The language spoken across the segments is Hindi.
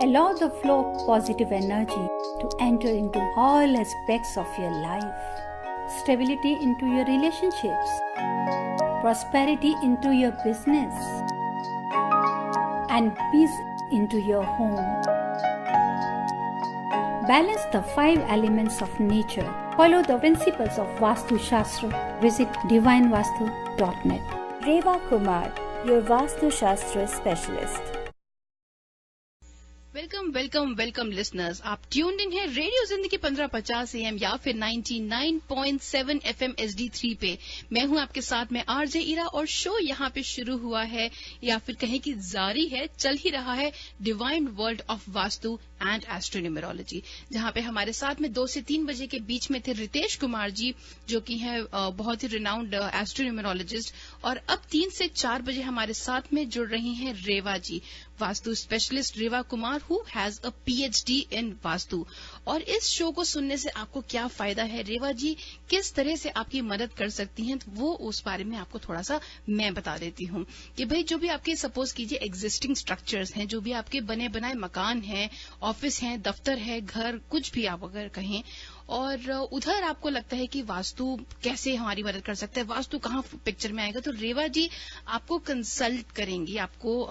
Allow the flow of positive energy to enter into all aspects of your life. Stability into your relationships. Prosperity into your business. And peace into your home. Balance the 5 elements of nature. Follow the principles of Vastu Shastra. Visit divinevastu.net. Reva Kumar, your Vastu Shastra specialist. Welcome listeners. आप ट्यून्ड इन है रेडियो जिंदगी 1550 AM या फिर 99.7 FM HD3 पे। मैं हूं आपके साथ में आरजे ईरा और शो यहां पे शुरू हुआ है या फिर कहें कि जारी है, चल ही रहा है Divine World of Vastu and Astronumerology, जहां पे हमारे साथ में 2 से 3 बजे के बीच में थे रितेश कुमार जी, जो कि हैं बहुत ही रिनाउंड एस्ट्रोन्यूमेरोलॉजिस्ट, और अब 3 से 4 बजे हमारे साथ में जुड़ रही हैं Reva ji, vastu specialist Reva Kumar, who has a PhD in vastu. और इस शो को सुनने से आपको क्या फायदा है, रेवा जी किस तरह से आपकी मदद कर सकती हैं, तो वो उस बारे में आपको थोड़ा सा मैं बता देती हूँ कि भाई जो भी आपके सपोज कीजिए एग्जिस्टिंग स्ट्रक्चर्स हैं, जो भी आपके बने बनाए मकान हैं, ऑफिस हैं, दफ्तर है, घर, कुछ भी आप अगर कहें, और उधर आपको लगता है कि वास्तु कैसे हमारी मदद कर सकता है, वास्तु कहाँ पिक्चर में आएगा, तो रेवा जी आपको कंसल्ट करेंगी, आपको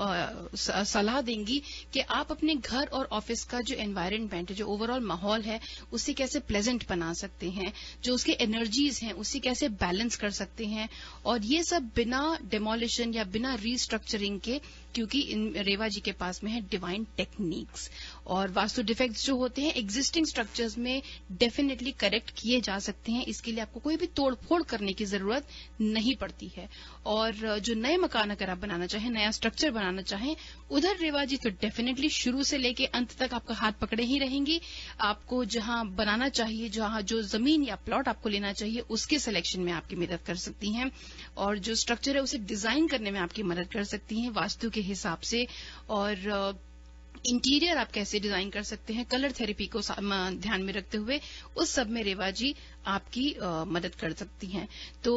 सलाह देंगी कि आप अपने घर और ऑफिस का जो एनवायरनमेंट है, जो ओवरऑल माहौल है, उसे कैसे प्लेजेंट बना सकते हैं, जो उसके एनर्जीज हैं उसे कैसे बैलेंस कर सकते हैं, और ये सब बिना डिमोलिशन या बिना रीस्ट्रक्चरिंग के, क्योंकि इन रेवा जी के पास में है डिवाइन टेक्निक्स। और वास्तु डिफेक्ट्स जो होते हैं एग्जिस्टिंग स्ट्रक्चर्स में डेफिनेटली करेक्ट किए जा सकते हैं, इसके लिए आपको कोई भी तोड़फोड़ करने की जरूरत नहीं पड़ती है। और जो नए मकान अगर आप बनाना चाहें, नया स्ट्रक्चर बनाना चाहें, उधर रेवा जी तो डेफिनेटली शुरू से लेके अंत तक आपका हाथ पकड़े ही रहेंगी। आपको जहां बनाना चाहिए, जहां जो जमीन या प्लॉट आपको लेना चाहिए, उसके सिलेक्शन में आपकी मदद कर सकती हैं, और जो स्ट्रक्चर है उसे डिजाइन करने में आपकी मदद कर सकती हैं वास्तु के हिसाब से, और इंटीरियर आप कैसे डिजाइन कर सकते हैं, कलर थेरेपी को ध्यान में रखते हुए, उस सब में रेवा जी आपकी मदद कर सकती हैं। तो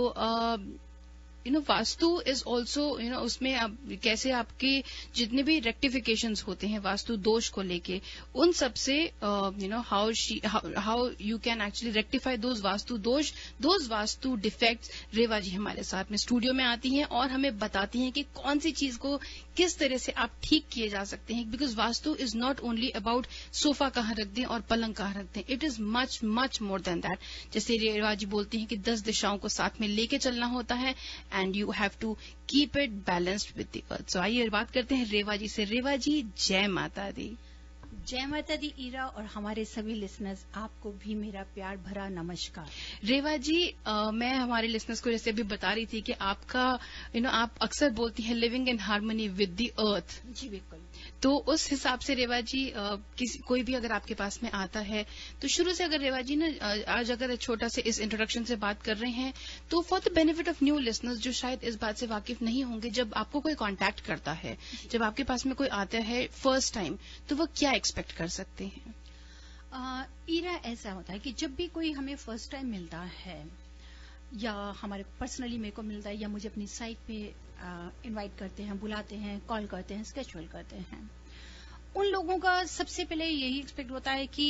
वास्तु इज ऑल्सो उसमें आप कैसे आपके जितने भी रेक्टिफिकेशंस होते हैं वास्तु दोष को लेके, उन सब से how you can actually rectify those vastu दोष, दोज वास्तु डिफेक्ट्स। रेवा जी हमारे साथ में स्टूडियो में आती हैं और हमें बताती हैं कि कौन सी चीज को किस तरह से आप ठीक किए जा सकते हैं, because vastu is not only about sofa कहाँ रख दें और पलंग कहाँ रख दें, it is much much more than that. जैसे रेवा जी बोलती हैं कि 10 दिशाओं को साथ में लेके चलना होता है, and you have to keep it balanced with the earth। So आइए बात करते हैं रेवा जी से। रेवा जी जय माता दी। जय माता दी ईरा, और हमारे सभी लिसनर्स, आपको भी मेरा प्यार भरा नमस्कार। रेवा जी मैं हमारे लिसनर्स को जैसे अभी बता रही थी कि आपका आप अक्सर बोलती हैं living in harmony with the earth. जी बिल्कुल। तो उस हिसाब से रेवा जी कोई भी अगर आपके पास में आता है, तो शुरू से अगर रेवा जी आज अगर छोटा से इस इंट्रोडक्शन से बात कर रहे हैं, तो for the benefit of new listeners जो शायद इस बात से वाकिफ नहीं होंगे, जब आपको कोई कांटेक्ट करता है, जब आपके पास में कोई आता है फर्स्ट टाइम, तो वो क्या एक्सपेक्ट कर सकते हैं? ईरा, ऐसा होता है कि जब भी कोई हमें फर्स्ट टाइम मिलता है, या हमारे पर्सनली मेरे को मिलता है, या मुझे अपनी साइट पे इनवाइट करते हैं, बुलाते हैं, कॉल करते हैं, स्केड्यूल करते हैं, उन लोगों का सबसे पहले यही एक्सपेक्ट होता है कि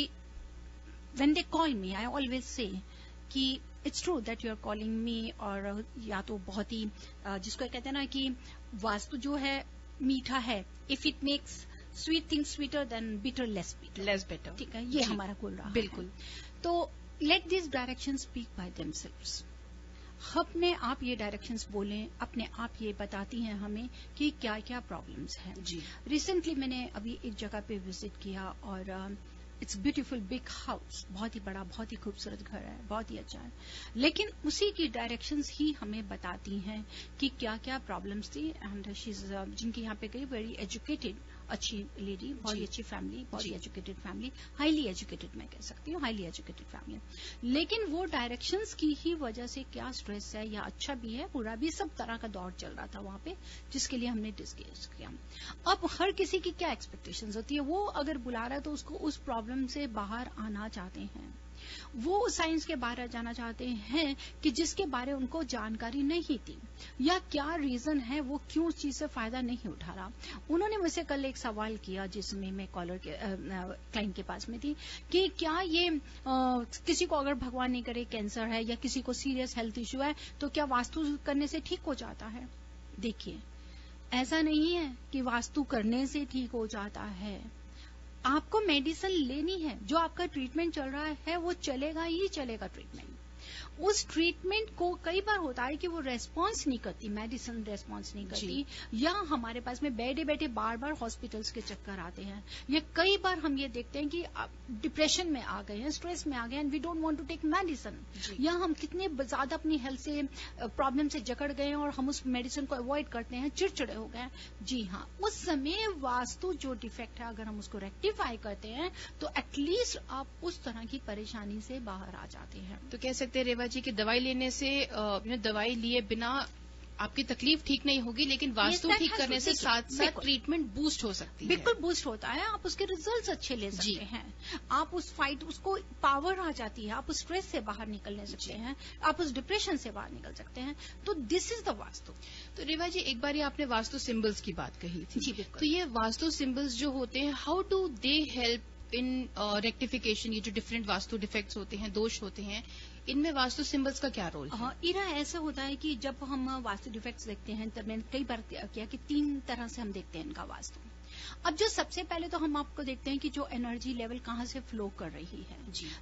when they call me, I always say कि it's true that you are calling me, और या तो बहुत ही जिसको कहते हैं ना कि वास्तु जो है मीठा है, if it makes sweet things sweeter than bitter less better, ठीक है, ये हमारा गोल रहा। बिल्कुल। तो let this direction speak by themselves. अपने आप ये डायरेक्शंस बोलें, अपने आप ये बताती हैं हमें कि क्या क्या प्रॉब्लम्स हैं। जी। रिसेंटली मैंने अभी एक जगह पे विजिट किया, और इट्स ब्यूटीफुल बिग हाउस, बहुत ही बड़ा, बहुत ही खूबसूरत घर है, बहुत ही अच्छा है, लेकिन उसी की डायरेक्शंस ही हमें बताती हैं कि क्या क्या प्रॉब्लम्स थी। एंड शी इज जिनकी यहाँ पे गई, वेरी एजुकेटेड, अच्छी लेडी, बहुत ही अच्छी फैमिली, बहुत ही एजुकेटेड फैमिली, हाईली एजुकेटेड मैं कह सकती हूँ, हाईली एजुकेटेड फैमिली। लेकिन वो डायरेक्शंस की ही वजह से क्या स्ट्रेस है, या अच्छा भी है, बुरा भी, सब तरह का दौर चल रहा था वहां पे, जिसके लिए हमने डिस्कस किया। अब हर किसी की क्या एक्सपेक्टेशंस होती है, वो अगर बुला रहा है तो उसको उस प्रॉब्लम से बाहर आना चाहते हैं। वो साइंस के बारे जाना चाहते हैं कि जिसके बारे उनको जानकारी नहीं थी, या क्या रीजन है वो क्यों उस चीज से फायदा नहीं उठा रहा। उन्होंने मुझसे कल एक सवाल किया जिसमें मैं कॉलर के क्लाइंट के पास में थी कि क्या ये किसी को अगर भगवान नहीं करे कैंसर है या किसी को सीरियस हेल्थ इश्यू है तो क्या वास्तु करने से ठीक हो जाता है। देखिए, ऐसा नहीं है कि वास्तु करने से ठीक हो जाता है। आपको मेडिसिन लेनी है, जो आपका ट्रीटमेंट चल रहा है वो चलेगा ही चलेगा ट्रीटमेंट। उस ट्रीटमेंट को कई बार होता है कि वो रेस्पॉन्स नहीं करती, मेडिसिन रेस्पॉन्स नहीं करती, या हमारे पास में बैठे बैठे बार बार हॉस्पिटल्स के चक्कर आते हैं, या कई बार हम ये देखते हैं कि डिप्रेशन में आ गए हैं, स्ट्रेस में आ गए हैं, and we don't want to take medicine, या हम कितने ज्यादा अपनी हेल्थ से प्रॉब्लम से जकड़ गए हैं और हम उस मेडिसिन को अवॉइड करते हैं, चिड़चिड़े हो गए। जी हाँ, उस समय वास्तु जो डिफेक्ट है अगर हम उसको रेक्टिफाई करते हैं तो एटलीस्ट आप उस तरह की परेशानी से बाहर आ जाते हैं। तो कह सकते हैं रेवा जी की दवाई लेने से दवाई लिए बिना आपकी तकलीफ ठीक नहीं होगी, लेकिन वास्तु ठीक करने से साथ साथ ट्रीटमेंट बूस्ट हो सकती है। बिल्कुल बूस्ट होता है, आप उसके रिजल्ट्स अच्छे ले सकते हैं, आप उस फाइट उसको पावर आ जाती है, आप उस स्ट्रेस से बाहर निकलने सकते हैं, आप उस डिप्रेशन से बाहर निकल सकते हैं। तो दिस इज द वास्तु। तो रेवा जी, एक बार आपने वास्तु सिंबल्स की बात कही थी। जी बिल्कुल। तो ये वास्तु सिंबल्स जो होते हैं, how do they help in rectification? ये जो डिफरेंट वास्तु डिफेक्ट्स होते हैं, दोष होते हैं, इनमें वास्तु सिंबल्स का क्या रोल है? इरा ऐसा होता है कि जब हम वास्तु डिफेक्ट्स देखते हैं तब मैंने कई बार किया कि 3 तरह से हम देखते हैं इनका वास्तु। अब जो सबसे पहले तो हम आपको देखते हैं कि जो एनर्जी लेवल कहाँ से फ्लो कर रही है,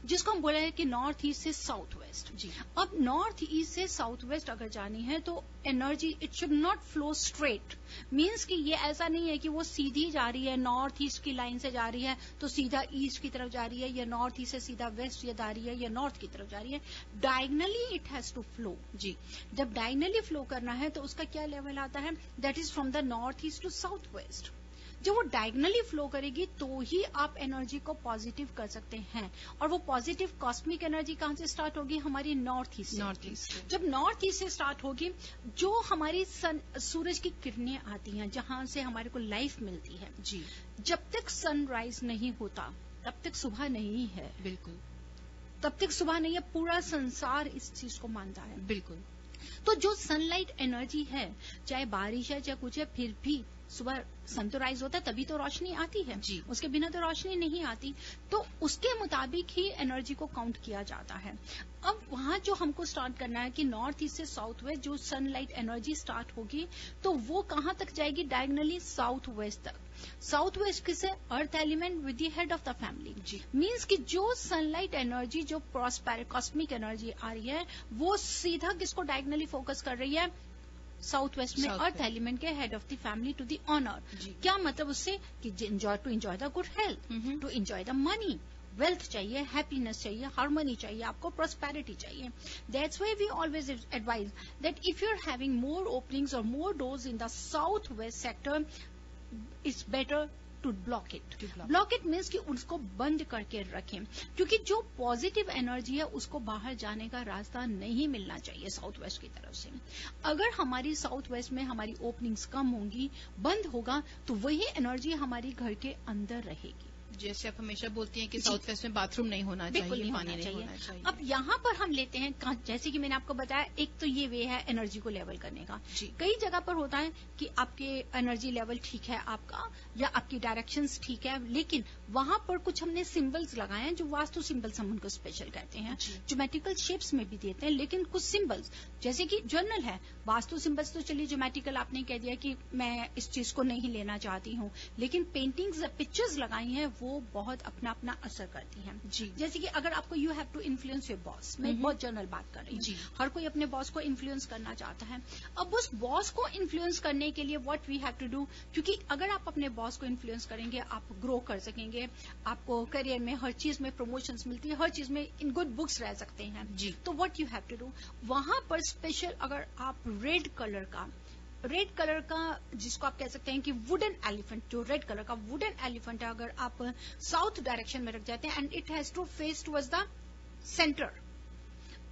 जिसको हम बोला है कि नॉर्थ ईस्ट से साउथ वेस्ट। अब नॉर्थ ईस्ट से साउथ वेस्ट अगर जानी है तो energy it should not flow straight, means कि ये ऐसा नहीं है कि वो सीधी जा रही है, नॉर्थ ईस्ट की लाइन से जा रही है तो सीधा ईस्ट की तरफ जा रही है, या नॉर्थ ईस्ट से सीधा वेस्ट जा रही है, या नॉर्थ की तरफ जा रही है। Diagonally it has to flow. जब डायगनली फ्लो करना है तो उसका क्या लेवल आता है, that is from the north east to south west. जब वो डायगनली फ्लो करेगी तो ही आप एनर्जी को पॉजिटिव कर सकते हैं, और वो पॉजिटिव कॉस्मिक एनर्जी कहां से स्टार्ट होगी, हमारी नॉर्थ ईस्ट। जब नॉर्थ ईस्ट से स्टार्ट होगी, जो हमारी सूरज की किरणें आती हैं, जहां से हमारे को लाइफ मिलती है, जब तक सनराइज नहीं होता तब तक सुबह नहीं है। बिल्कुल, तब तक सुबह नहीं है। पूरा संसार इस चीज को मानता है। बिल्कुल। तो जो सनलाइट एनर्जी है, चाहे बारिश है चाहे कुछ है, फिर भी सुबह सन तो राइज होता है तभी तो रोशनी आती है, उसके बिना तो रोशनी नहीं आती। तो उसके मुताबिक ही एनर्जी को काउंट किया जाता है। अब वहां जो हमको स्टार्ट करना है कि नॉर्थ ईस्ट से साउथ वेस्ट जो सनलाइट एनर्जी स्टार्ट होगी तो वो कहां तक जाएगी, डायगनली साउथ वेस्ट तक। साउथ वेस्ट किसे, earth element with the head of the family, means कि जो सनलाइट एनर्जी जो कॉस्मिक एनर्जी आ रही है वो सीधा किसको डायगनली फोकस कर रही है, साउथ वेस्ट में, अर्थ एलिमेंट के head of the family to the honour. क्या मतलब उससे कि to enjoy the good health, to enjoy the money, wealth चाहिए, हैप्पीनेस चाहिए, हार्मनी चाहिए, आपको प्रॉस्पेरिटी चाहिए। That's why we always advise that if you are having more openings और more doors in the south west sector, it's better to block it. Block it means कि उसको बंद करके रखें, क्योंकि जो पॉजिटिव एनर्जी है उसको बाहर जाने का रास्ता नहीं मिलना चाहिए साउथ वेस्ट की तरफ से। अगर हमारी साउथ वेस्ट में हमारी ओपनिंग्स कम होंगी, बंद होगा, तो वही एनर्जी हमारी घर के अंदर रहेगी। जैसे आप हमेशा बोलती हैं कि साउथ वेस्ट में बाथरूम नहीं होना चाहिए, पानी नहीं होना चाहिए। अब यहाँ पर हम लेते हैं, जैसे कि मैंने आपको बताया, एक तो ये वे है एनर्जी को लेवल करने का। कई जगह पर होता है कि आपके एनर्जी लेवल ठीक है आपका, या आपकी डायरेक्शंस ठीक है, लेकिन वहां पर कुछ हमने सिंबल्स लगाए हैं जो वास्तु सिंबल्स हम उनको स्पेशल कहते हैं, ज्योमेट्रिकल शेप्स में भी देते हैं, लेकिन कुछ सिंबल्स जैसे कि जर्नल है, वास्तु सिंबल्स तो चलिए ज्योमेट्रिकल आपने कह दिया कि मैं इस चीज को नहीं लेना चाहती हूँ, लेकिन पेंटिंग्स पिक्चर्स लगाई हैं वो बहुत अपना अपना असर करती हैं। जैसे कि अगर आपको you have to influence your boss, मैं बहुत जनरल बात कर रही हूँ, हर कोई अपने बॉस को इन्फ्लुएंस करना चाहता है। अब उस बॉस को इन्फ्लुएंस करने के लिए what we have to do, क्योंकि अगर आप अपने बॉस को इन्फ्लुएंस करेंगे आप ग्रो कर सकेंगे, आपको करियर में हर चीज में प्रमोशंस मिलती है, हर चीज में इन गुड बुक्स रह सकते हैं। तो what you have to do, वहां पर स्पेशल अगर आप रेड कलर का जिसको आप कह सकते हैं कि वुडन एलिफेंट, जो रेड कलर का वुडन एलिफेंट है, अगर आप साउथ डायरेक्शन में रख जाते हैं and it has to face towards the centre,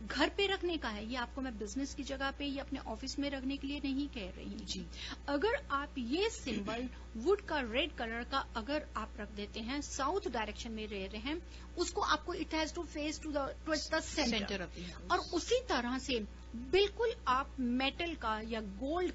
घर पे रखने का है, ये आपको मैं बिजनेस की जगह पे या अपने ऑफिस में रखने के लिए नहीं कह रही हूँ जी। अगर आप ये सिंबल वुड का रेड कलर का अगर आप रख देते हैं, साउथ डायरेक्शन में रह रहे हैं, उसको आपको it has to face towards the centre of the house. और उसी तरह से बिल्कुल आप मेटल का या गोल्ड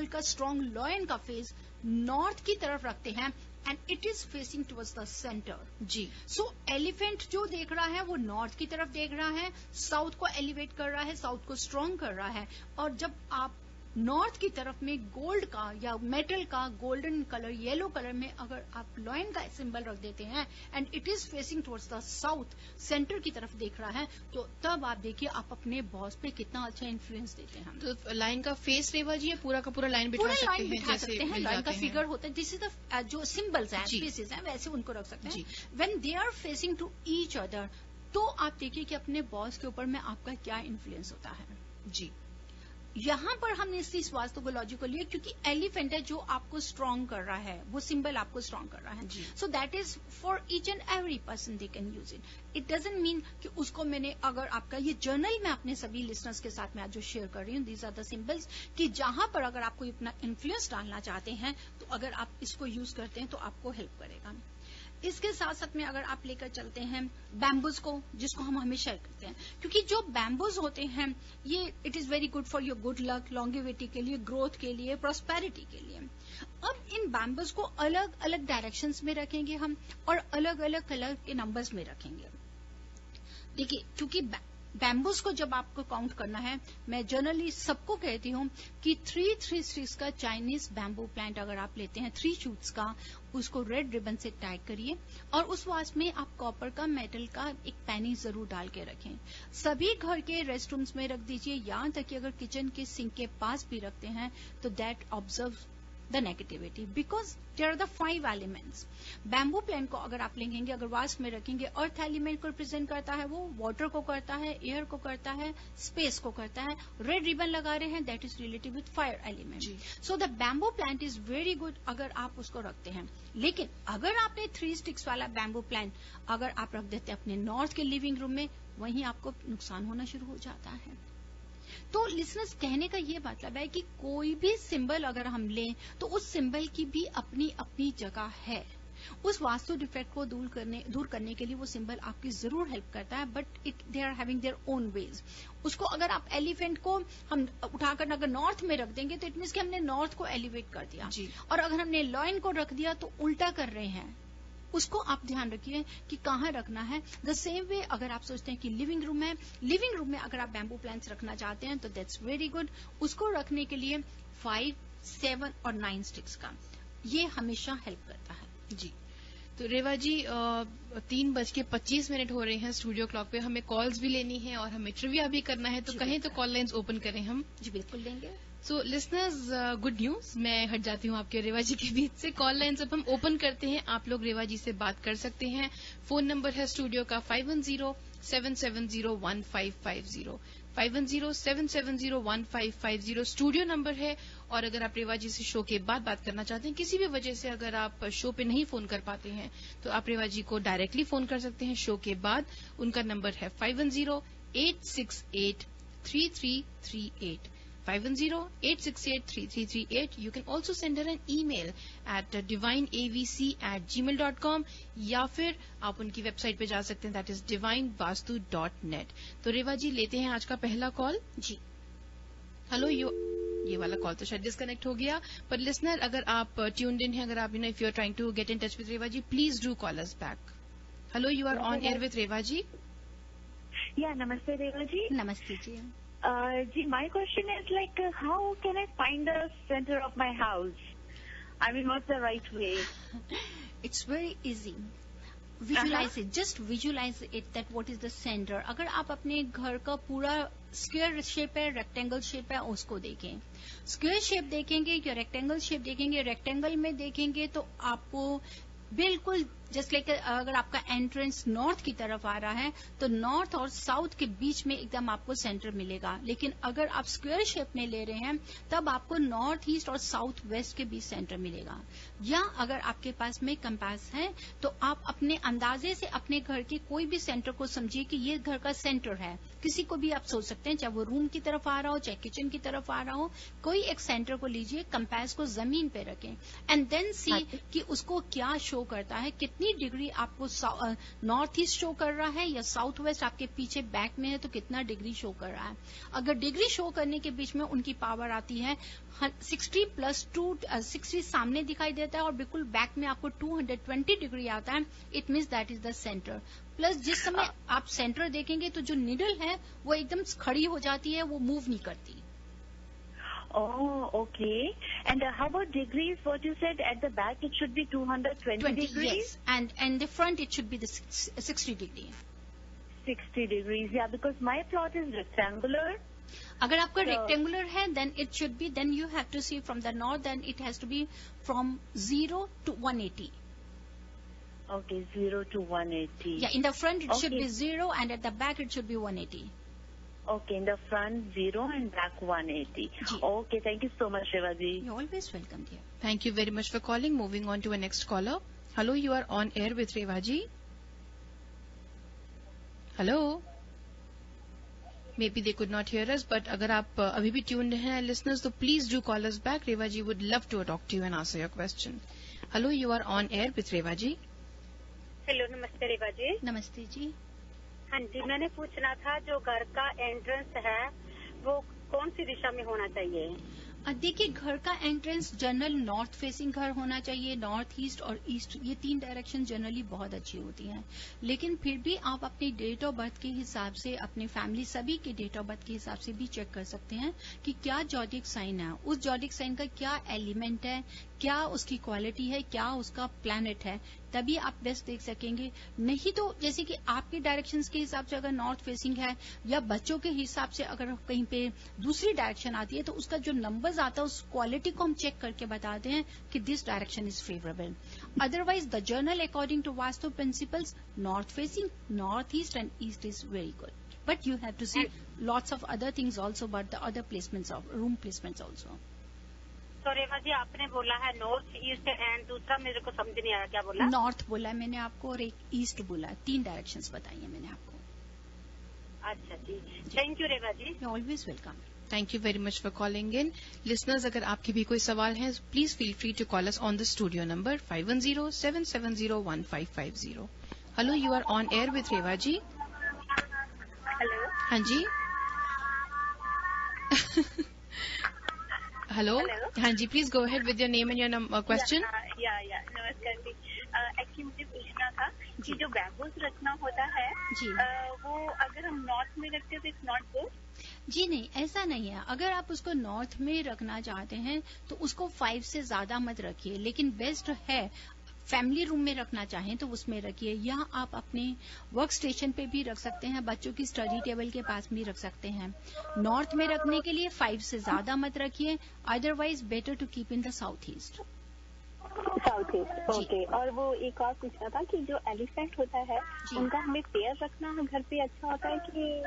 का स्ट्रॉन्ग लॉयन का फेस नॉर्थ की तरफ रखते हैं and it is facing towards the centre. जी। सो एलिफेंट जो देख रहा है वो नॉर्थ की तरफ देख रहा है, साउथ को एलिवेट कर रहा है, साउथ को स्ट्रॉन्ग कर रहा है। और जब आप नॉर्थ की तरफ में गोल्ड का या मेटल का गोल्डन कलर येलो कलर में अगर आप लॉयन का सिंबल रख देते हैं and it is facing towards the south centre की तरफ देख रहा है, तो तब आप देखिए आप अपने बॉस पे कितना अच्छा इन्फ्लुएंस देते हैं। तो लाइन का फेस रेवा जी पूरा का पूरा लाइन बिठा सकते हैं, जैसे लाइन का फिगर होता है, दिस इज द जो सिंबल्स हैं फेसेस हैं वैसे उनको रख सकते हैं। When they are facing to each other, तो आप देखिए कि अपने बॉस के ऊपर में आपका क्या इन्फ्लुएंस होता है। जी। यहां पर हमने इस वास्तु को लॉजिक को लिया क्योंकि एलिफेंट है जो आपको स्ट्रांग कर रहा है, वो सिंबल आपको स्ट्रांग कर रहा है। So that is for each and every person they can use it. It doesn't mean कि उसको मैंने अगर आपका ये जर्नल में अपने सभी लिसनर्स के साथ में आज जो शेयर कर रही हूँ, दीज आर द सिंबल्स कि जहां पर अगर आप कोई अपना इन्फ्लुएंस डालना चाहते हैं तो अगर आप इसको यूज करते हैं तो आपको हेल्प करेगा। इसके साथ साथ में अगर आप लेकर चलते हैं बैम्बूज को, जिसको हम हमेशा करते हैं, क्योंकि जो बैम्बूज होते हैं ये it is very good for your good luck, longevity के लिए, ग्रोथ के लिए, प्रॉस्पेरिटी के लिए। अब इन बैम्बूज को अलग अलग डायरेक्शंस में रखेंगे हम और अलग अलग कलर के नंबर्स में रखेंगे। देखिए, क्योंकि बैम्बूज को जब आपको काउंट करना है, मैं जनरली सबको कहती हूँ कि 3 स्टिक्स का चाइनीज बैम्बू प्लांट अगर आप लेते हैं 3 शूट्स का, उसको रेड रिबन से टाई करिए और उस वास में आप कॉपर का, मेटल का एक पैनी जरूर डाल के रखें। सभी घर के रेस्ट रूम्स में रख दीजिए, यहां तक कि अगर किचन के सिंक के पास भी रखते हैं तो that observe the negativity because there are the 5 elements. Bamboo plant को अगर आप लेंगे, अगर वास में रखेंगे, अर्थ एलिमेंट को रिप्रेजेंट करता है, वो वाटर को करता है, एयर को करता है, स्पेस को करता है। रेड रिबन लगा रहे हैं, that is related with fire element. So the bamboo plant is very good अगर आप उसको रखते हैं। लेकिन अगर आपने 3 स्टिक्स वाला बैम्बू प्लांट अगर आप रख देते हैं अपने नॉर्थ के लिविंग रूम में, वहीं आपको नुकसान होना शुरू हो जाता है। तो लिसनर्स, कहने का ये मतलब है कि कोई भी सिंबल अगर हम लें तो उस सिंबल की भी अपनी अपनी जगह है। उस वास्तु डिफेक्ट को दूर करने के लिए वो सिंबल आपकी जरूर हेल्प करता है, but they are having their own ways. उसको अगर आप एलिफेंट को हम उठाकर अगर नॉर्थ में रख देंगे तो इट मीन्स कि हमने नॉर्थ को एलिवेट कर दिया, और अगर हमने लॉयन को रख दिया तो उल्टा कर रहे हैं। उसको आप ध्यान रखिए कि कहाँ रखना है। द सेम वे अगर आप सोचते हैं कि लिविंग रूम है, लिविंग रूम में अगर आप बैम्बू प्लांट्स रखना चाहते हैं तो दैट्स वेरी गुड। उसको रखने के लिए 5, 7 और 9 स्टिक्स का ये हमेशा हेल्प करता है। जी। तो रेवा जी 3:25 हो रहे हैं स्टूडियो क्लॉक पे, हमें कॉल्स भी लेनी है और हमें ट्रिविया भी करना है, तो कहें तो कॉल लाइन्स ओपन करें हम। जी बिल्कुल देंगे। सो लिसनर्स, गुड न्यूज, मैं हट जाती हूँ आपके रेवा जी के बीच से। कॉल लाइन्स अब हम ओपन करते हैं, आप लोग रेवा जी से बात कर सकते हैं। फोन नंबर है स्टूडियो का 510-770-1550, 510-770-1550 स्टूडियो नंबर है। और अगर आप रेवा जी से शो के बाद बात करना चाहते हैं, किसी भी वजह से अगर आप शो पे नहीं फोन कर पाते हैं, तो आप रेवा जी को डायरेक्टली फोन कर सकते हैं शो के बाद। उनका नंबर है 510-868-3338, 510-868-3338. You can also send her an email at divineavc@gmail.com, या फिर आप उनकी वेबसाइट पे जा सकते हैं, दैट इज divinevastu.net. तो रेवा जी लेते हैं आज का पहला कॉल। जी हेलो, ये वाला कॉल तो शायद डिस्कनेक्ट हो गया, पर लिसनर अगर आप ट्यून्ड इन है, अगर आप if you are trying to get in touch with Reva ji, please do call us back. Hello, you are on air with Reva ji. या नमस्ते रेवा जी। नमस्ते जी। जी, my question is like, how can I find the center of my house? I mean, what's the right way? It's very easy. Visualize it. Just visualize it that what is the center. अगर आप अपने घर का पूरा स्क्वायर शेप है, रेक्टेंगल शेप है, उसको देखें। स्क्वायर शेप देखेंगे या रेक्टेंगल शेप देखेंगे, रेक्टेंगल में देखेंगे तो आपको बिल्कुल जस्ट लाइक अगर आपका एंट्रेंस नॉर्थ की तरफ आ रहा है तो नॉर्थ और साउथ के बीच में एकदम आपको सेंटर मिलेगा, लेकिन अगर आप स्क्वायर शेप में ले रहे हैं तब आपको नॉर्थ ईस्ट और साउथ वेस्ट के बीच सेंटर मिलेगा। या अगर आपके पास में कंपास है तो आप अपने अंदाजे से अपने घर के कोई भी सेंटर को समझिए कि ये घर का सेंटर है। किसी को भी आप सोच सकते हैं, चाहे वो रूम की तरफ आ रहा हो चाहे किचन की तरफ आ रहा हो, कोई एक सेंटर को लीजिए, कंपास को जमीन पे रखें एंड देन सी कि उसको क्या शो करता है, कितनी डिग्री आपको नॉर्थ ईस्ट शो कर रहा है या साउथ वेस्ट आपके पीछे बैक में है तो कितना डिग्री शो कर रहा है। अगर डिग्री शो करने के बीच में उनकी पावर आती है 60 + 2 60 सामने दिखाई देता है और बिल्कुल बैक में आपको 220 डिग्री आता है, it means that is the centre. Plus जिस समय आप सेंटर देखेंगे तो जो निडल है वो एकदम खड़ी हो जाती है, वो मूव नहीं करती। Oh, okay. And how about degrees? What you said at the back, it should be 220 degrees? Yes. And the front, it should be the 60 degree. 60 degrees, yeah, because my plot is rectangular. अगर आपका रेक्टेंगुलर है then it should be, then you have to see from the north, then it has to be from 0 to 180. Okay, 0 to 180. Yeah, in the front it should be 0 and at the back it should be 180. Okay, in the front 0 and back 180. Ji. Okay, thank you so much, Shiva ji. You're always welcome, dear. Thank you very much for calling. Moving on to our next caller. Hello, you are on air with Reva ji. Hello. Maybe they could not hear us, but अगर आप अभी भी tuned हैं listeners, तो please do call us back. Reva ji would love to talk to you and answer your question. Hello, you are on air with Reva ji. Hello, नमस्ते रेवा जी। नमस्ते जी। हाँ जी, मैंने पूछना था जो घर का एंट्रेंस है वो कौन सी दिशा में होना चाहिए? देखिए, घर का एंट्रेंस जनरल नॉर्थ फेसिंग घर होना चाहिए। नॉर्थ ईस्ट और ईस्ट ये 3 डायरेक्शन जनरली बहुत अच्छी होती हैं, लेकिन फिर भी आप अपनी डेट ऑफ बर्थ के हिसाब से, अपनी फैमिली सभी के डेट ऑफ बर्थ के हिसाब से भी चेक कर सकते हैं कि क्या जॉडिक साइन है, उस जॉडिक साइन का क्या एलिमेंट है, क्या उसकी क्वालिटी है, क्या उसका प्लैनेट है, तभी आप बेस्ट देख सकेंगे। नहीं तो जैसे कि आपके डायरेक्शंस के हिसाब से अगर नॉर्थ फेसिंग है या बच्चों के हिसाब से अगर कहीं पे दूसरी डायरेक्शन आती है तो उसका जो नंबर्स आता है उस क्वालिटी को हम चेक करके बताते हैं कि this direction is favourable. Otherwise the general according to Vastu principles north facing, north east and east is very good, but you have to see lots of other things also, but the other placements of room placements also. तो रेवा जी, आपने बोला है नॉर्थ ईस्ट एंड दूसरा मेरे को समझ नहीं आया, क्या बोला? नॉर्थ बोला है मैंने आपको और एक ईस्ट बोला है, 3 डायरेक्शंस बताई है मैंने आपको। अच्छा जी, thank you Reva ji. You always welcome. Thank you very much for calling in. Listeners, अगर आपके भी कोई सवाल हैं, please feel free to call us on the studio number 510-770-1550. Hello, you are on air with Reva ji. Hello. हाँ जी। Hello. हाँ जी, please go ahead with your name and your question. या नमस्कार जी। एक्चुअली मुझे पूछना था कि जो बैम्बूस रचना होता है जी। वो अगर हम नॉर्थ में रखते हैं तो इट्स नॉट गुड? जी नहीं, ऐसा नहीं है। अगर आप उसको नॉर्थ में रखना चाहते हैं तो उसको 5 से ज्यादा मत रखिए, लेकिन बेस्ट है फैमिली रूम में रखना चाहें तो उसमें रखिए, या आप अपने वर्क स्टेशन पे भी रख सकते हैं, बच्चों की स्टडी टेबल के पास भी रख सकते हैं। नॉर्थ में रखने के लिए 5 से ज्यादा मत रखिए, otherwise better to keep in the south east. South east, okay. और वो एक और पूछना था कि जो एलिफेंट होता है उनका हमें पेयर रखना घर पे अच्छा होता है कि?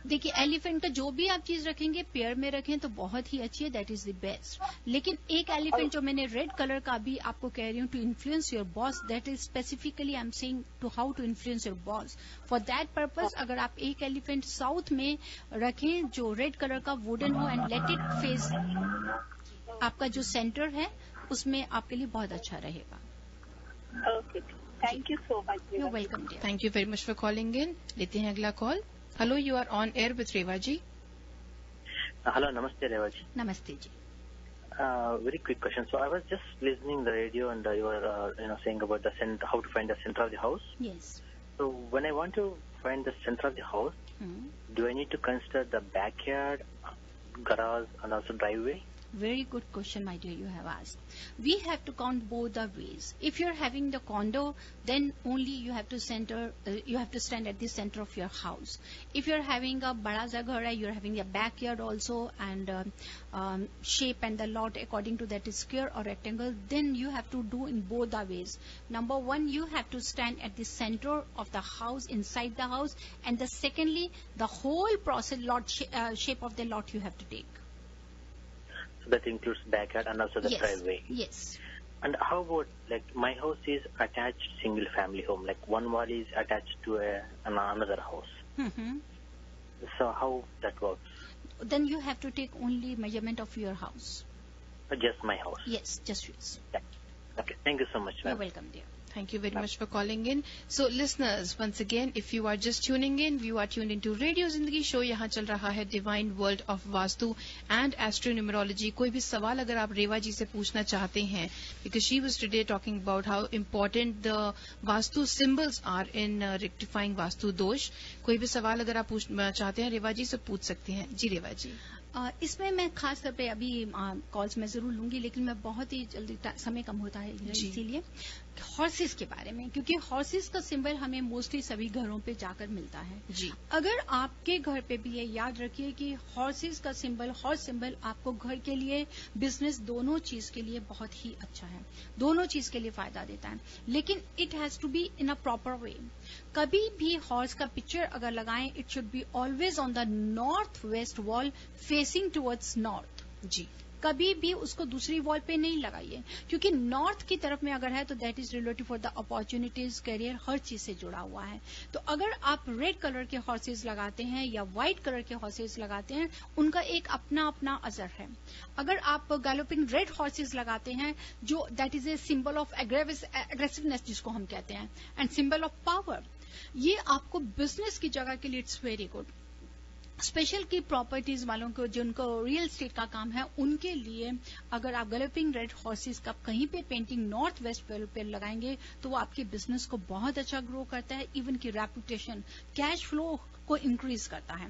देखिए, एलिफेंट का जो भी आप चीज रखेंगे पेयर में रखें तो बहुत ही अच्छी है, दैट इज द बेस्ट। लेकिन एक एलिफेंट जो मैंने रेड कलर का भी आपको कह रही हूँ to influence your boss, that is specifically I am saying to how to influence your boss. For that purpose अगर आप एक एलिफेंट साउथ में रखें जो रेड कलर का वुडन हो एंड लेट इट फेस आपका जो सेंटर है उसमें आपके लिए बहुत अच्छा रहेगा। Okay, thank you so much. You welcome dear. Thank you very much for calling in. लेते हैं अगला call. Hello, you are on air with Reva ji. Hello, namaste, Reva ji. नमस्ते जी। Very quick question. So I was just listening the radio and you were saying about the how to find the center of the house. Yes. So when I want to find the center of the house, do I need to consider the backyard, garage, and also driveway? Very good question, my dear, you have asked. We have to count both the ways. If you're having the condo, then only you have to stand at the center of your house. If you're having a bada sa ghar hai, you're having a backyard also, and shape and the lot according to that is square or rectangle, then you have to do in both the ways. Number one, you have to stand at the center of the house, inside the house, and the secondly, the whole process shape of the lot you have to take. So that includes backyard and also the driveway. Yes. And how about, like, my house is attached single family home, like one wall is attached to another house. Mm-hmm. So how that works? Then you have to take only measurement of your house. Just my house? Yes, just yours. Yeah. Okay, thank you so much, ma'am. You're welcome, dear. Thank you very much for calling in. So, listeners, once again, if you are just tuning in, you are tuned into Radio Zindagi Show. यहाँ चल रहा है Divine World of Vastu and Astronumerology. कोई भी सवाल अगर आप रेवा जी से पूछना चाहते हैं, because she was today talking about how important the Vastu symbols are in rectifying Vastu दोष. कोई भी सवाल अगर आप पूछना चाहते हैं, रेवा जी से पूछ सकते हैं. जी रेवा जी. इसमें मैं खास तौर पे अभी कॉल्स में जरूर लूंगी, लेकिन मैं बहुत ही जल्दी, समय कम होता है इसीलिए हॉर्सेस के बारे में, क्योंकि हॉर्सेस का सिंबल हमें मोस्टली सभी घरों पे जाकर मिलता है. जी. अगर आपके घर पे भी ये याद रखिए कि हॉर्सेस का सिंबल, हॉर्स सिंबल आपको घर के लिए, बिजनेस, दोनों चीज के लिए बहुत ही अच्छा है, दोनों चीज के लिए फायदा देता है, लेकिन it has to be in a proper way. कभी भी हॉर्स का पिक्चर अगर लगाएं, it should be always on the north west wall facing towards north. जी. कभी भी उसको दूसरी वॉल पे नहीं लगाइए, क्योंकि नॉर्थ की तरफ में अगर है तो that is relative for the opportunities, career, हर चीज से जुड़ा हुआ है. तो अगर आप रेड कलर के हॉर्सेज लगाते हैं या व्हाइट कलर के हॉर्सेज लगाते हैं, उनका एक अपना अपना असर है. अगर आप गैलोपिंग रेड हॉर्सेज लगाते हैं, जो that is a symbol of aggressiveness जिसको हम कहते हैं, एंड सिंबल ऑफ पावर, ये आपको बिजनेस की जगह के लिए इट्स वेरी गुड. स्पेशल की प्रॉपर्टीज वालों को, जिनको रियल एस्टेट का काम है, उनके लिए अगर आप गैलोपिंग रेड हॉर्सेस का कहीं पे पेंटिंग नॉर्थ वेस्ट पे लगाएंगे तो वो आपके बिजनेस को बहुत अच्छा ग्रो करता है, इवन की रेपुटेशन, कैश फ्लो को इंक्रीज करता है.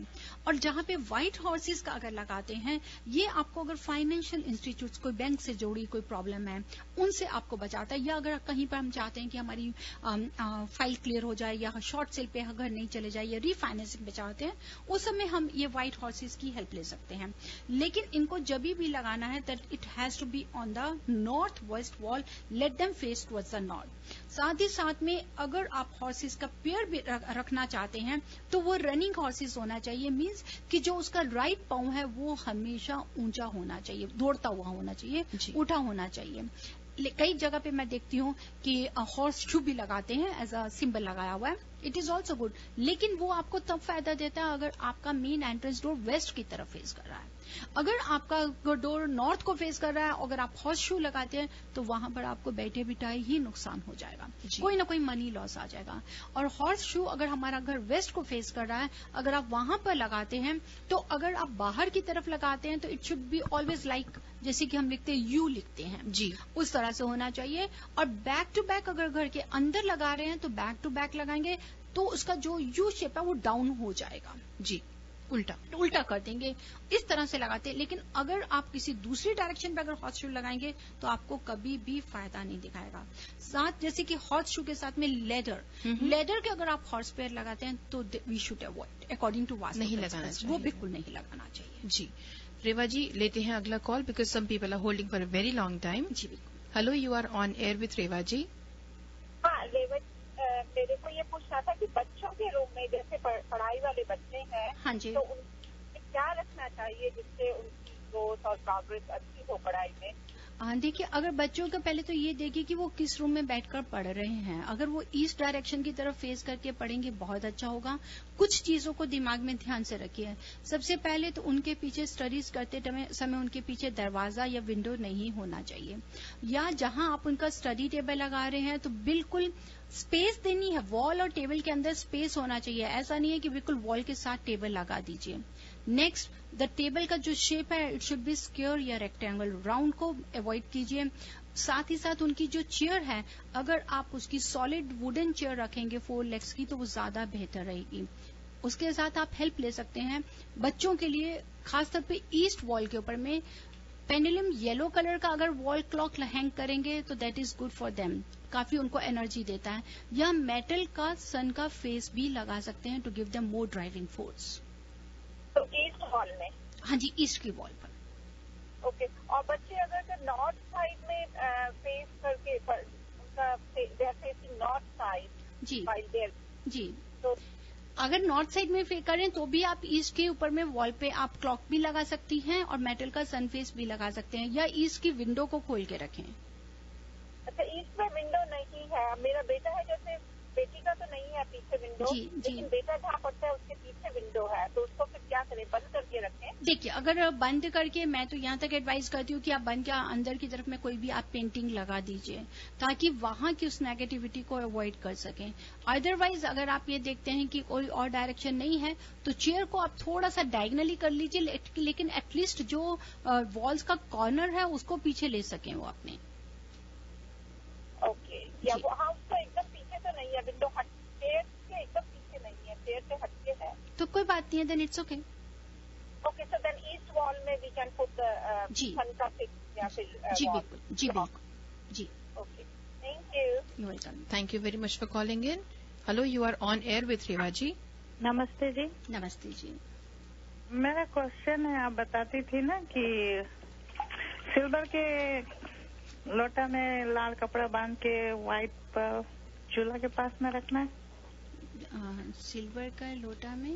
और जहां पे व्हाइट हॉर्सेस का अगर लगाते हैं, ये आपको अगर फाइनेंशियल इंस्टीट्यूट्स, कोई बैंक से जुड़ी कोई प्रॉब्लम है, उनसे आपको बचाता है. या अगर कहीं पर हम चाहते हैं कि हमारी फाइल क्लियर हो जाए, या शॉर्ट सेल पे घर नहीं चले जाए, या रीफाइनेंसिंग पे चाहते हैं, उस समय हम ये व्हाइट हॉर्सेस की हेल्प ले सकते हैं. लेकिन इनको जब भी लगाना है, that it has to be on the north west wall, let them face towards the north. साथ ही साथ में अगर आप हॉर्सेस का पेयर भी रखना चाहते हैं, तो वो रनिंग हॉर्सेस होना चाहिए. मींस कि जो उसका राइट पांव है वो हमेशा ऊंचा होना चाहिए, दौड़ता हुआ होना चाहिए, उठा होना चाहिए. कई जगह पे मैं देखती हूँ कि हॉर्स शू भी लगाते हैं, एज अ सिंबल लगाया हुआ है. इट इज ऑल्सो गुड, लेकिन वो आपको तब फायदा देता है अगर आपका मेन एंट्रेंस डोर वेस्ट की तरफ फेस कर रहा है. अगर आपका डोर नॉर्थ को फेस कर रहा है, अगर आप हॉर्स शू लगाते हैं, तो वहां पर आपको बैठे बिठाए ही नुकसान हो जाएगा, कोई ना कोई मनी लॉस आ जाएगा. और हॉर्स शू अगर हमारा घर वेस्ट को फेस कर रहा है, अगर आप वहां पर लगाते हैं, तो अगर आप बाहर की तरफ लगाते हैं तो it should be always like, जैसे कि हम लिखते हैं यू लिखते हैं जी, उस तरह से होना चाहिए. और बैक टू बैक अगर घर के अंदर लगा रहे हैं तो बैक टू बैक लगाएंगे तो उसका जो यू शेप है वो डाउन हो जाएगा. जी, उल्टा कर देंगे, इस तरह से लगाते हैं. लेकिन अगर आप किसी दूसरी डायरेक्शन पे अगर हॉर्स शू लगाएंगे तो आपको कभी भी फायदा नहीं दिखाएगा. साथ जैसे कि हॉर्स शू के साथ में लेदर के अगर आप हॉर्स पेयर लगाते हैं तो we should avoid, according to Vastu नहीं लगाना चाहिए, वो बिल्कुल नहीं लगाना चाहिए. जी रेवा जी, लेते हैं अगला call, because some people are holding for a very long time. जी बिल्कुल. Hello, you are on air with Reva ji. हाँ रेवा, मेरे को ये पूछना था कि बच्चों के रूम में जैसे पढ़ाई वाले बच्चे हैं, हाँ जी, तो उन्हें क्या रखना चाहिए जिससे उनकी ग्रोथ और प्रोग्रेस अच्छी हो पढ़ाई में? देखिए, अगर बच्चों का पहले तो ये देखिए कि वो किस रूम में बैठकर पढ़ रहे हैं. अगर वो ईस्ट डायरेक्शन की तरफ फेस करके पढ़ेंगे बहुत अच्छा होगा. कुछ चीजों को दिमाग में ध्यान से रखिए. सबसे पहले तो उनके पीछे स्टडीज करते समय उनके पीछे दरवाजा या विंडो नहीं होना चाहिए. या जहां आप उनका स्टडी टेबल लगा रहे हैं तो बिल्कुल स्पेस देनी है. वॉल और टेबल के अंदर स्पेस होना चाहिए. ऐसा नहीं है कि बिल्कुल वॉल के साथ टेबल लगा दीजिए. नेक्स्ट, द टेबल का जो शेप है इट शुड बी स्क्वायर या रेक्टेंगल, राउंड को अवॉइड कीजिए. साथ ही साथ उनकी जो चेयर है, अगर आप उसकी सॉलिड वुडन चेयर रखेंगे 4 लेग्स की, तो वो ज्यादा बेहतर रहेगी. उसके साथ आप हेल्प ले सकते हैं बच्चों के लिए, खासतौर पे ईस्ट वॉल के ऊपर में पेंडुलम येलो कलर का अगर वॉल क्लॉक हैंग करेंगे तो that is good for them, काफी उनको एनर्जी देता है। या मेटल का सन का फेस भी लगा सकते हैं to give them more driving force. तो ईस्ट वॉल में? हाँ जी, ईस्ट की वॉल पर। ओके। और बच्चे अगर नॉर्थ साइड में फेस करके उनका they are facing north side जी जी, तो अगर नॉर्थ साइड में करें तो भी आप ईस्ट के ऊपर में वॉल पे आप क्लॉक भी लगा सकती हैं और मेटल का सन फेस भी लगा सकते हैं, या ईस्ट की विंडो को खोल के रखें। अच्छा, ईस्ट में विंडो नहीं है। मेरा बेटा है, जैसे बेटी का तो नहीं है पीछे विंडो, लेकिन बेटा जहाँ पड़ता है उसके पीछे विंडो है, तो उसको फिर क्या करें, बंद करके रखें? देखिए, अगर बंद करके, मैं तो यहाँ तक एडवाइस करती हूँ कि आप बंद के अंदर की तरफ में कोई भी आप पेंटिंग लगा दीजिए ताकि वहां की उस नेगेटिविटी को अवॉइड कर सकें। अदरवाइज अगर आप ये देखते हैं कि कोई और डायरेक्शन नहीं है तो चेयर को आप थोड़ा सा डायगनली कर लीजिए, लेकिन एटलीस्ट जो वॉल्स का कॉर्नर है उसको पीछे ले सकें वो अपने। ओके। या वहाँ उसको एकदम पीछे तो नहीं है विंडो, चेयर के एकदम पीछे नहीं है, चेयर से हटके है, तो कोई बात नहीं है, then it's okay. Okay, so then east wall में वी कैन पुट सन का फिक्स या फिर जी बिल्कुल, जी बिल्कुल जी। Okay, thank you. You welcome. Thank you very much for calling in. Hello, you are on air with Reva ji. नमस्ते जी। नमस्ते जी। मेरा क्वेश्चन है, आप बताती थी ना कि सिल्वर के लोटा में लाल कपड़ा बांध के व्हाइट चूल्हा के पास में रखना है। सिल्वर का लोटा में?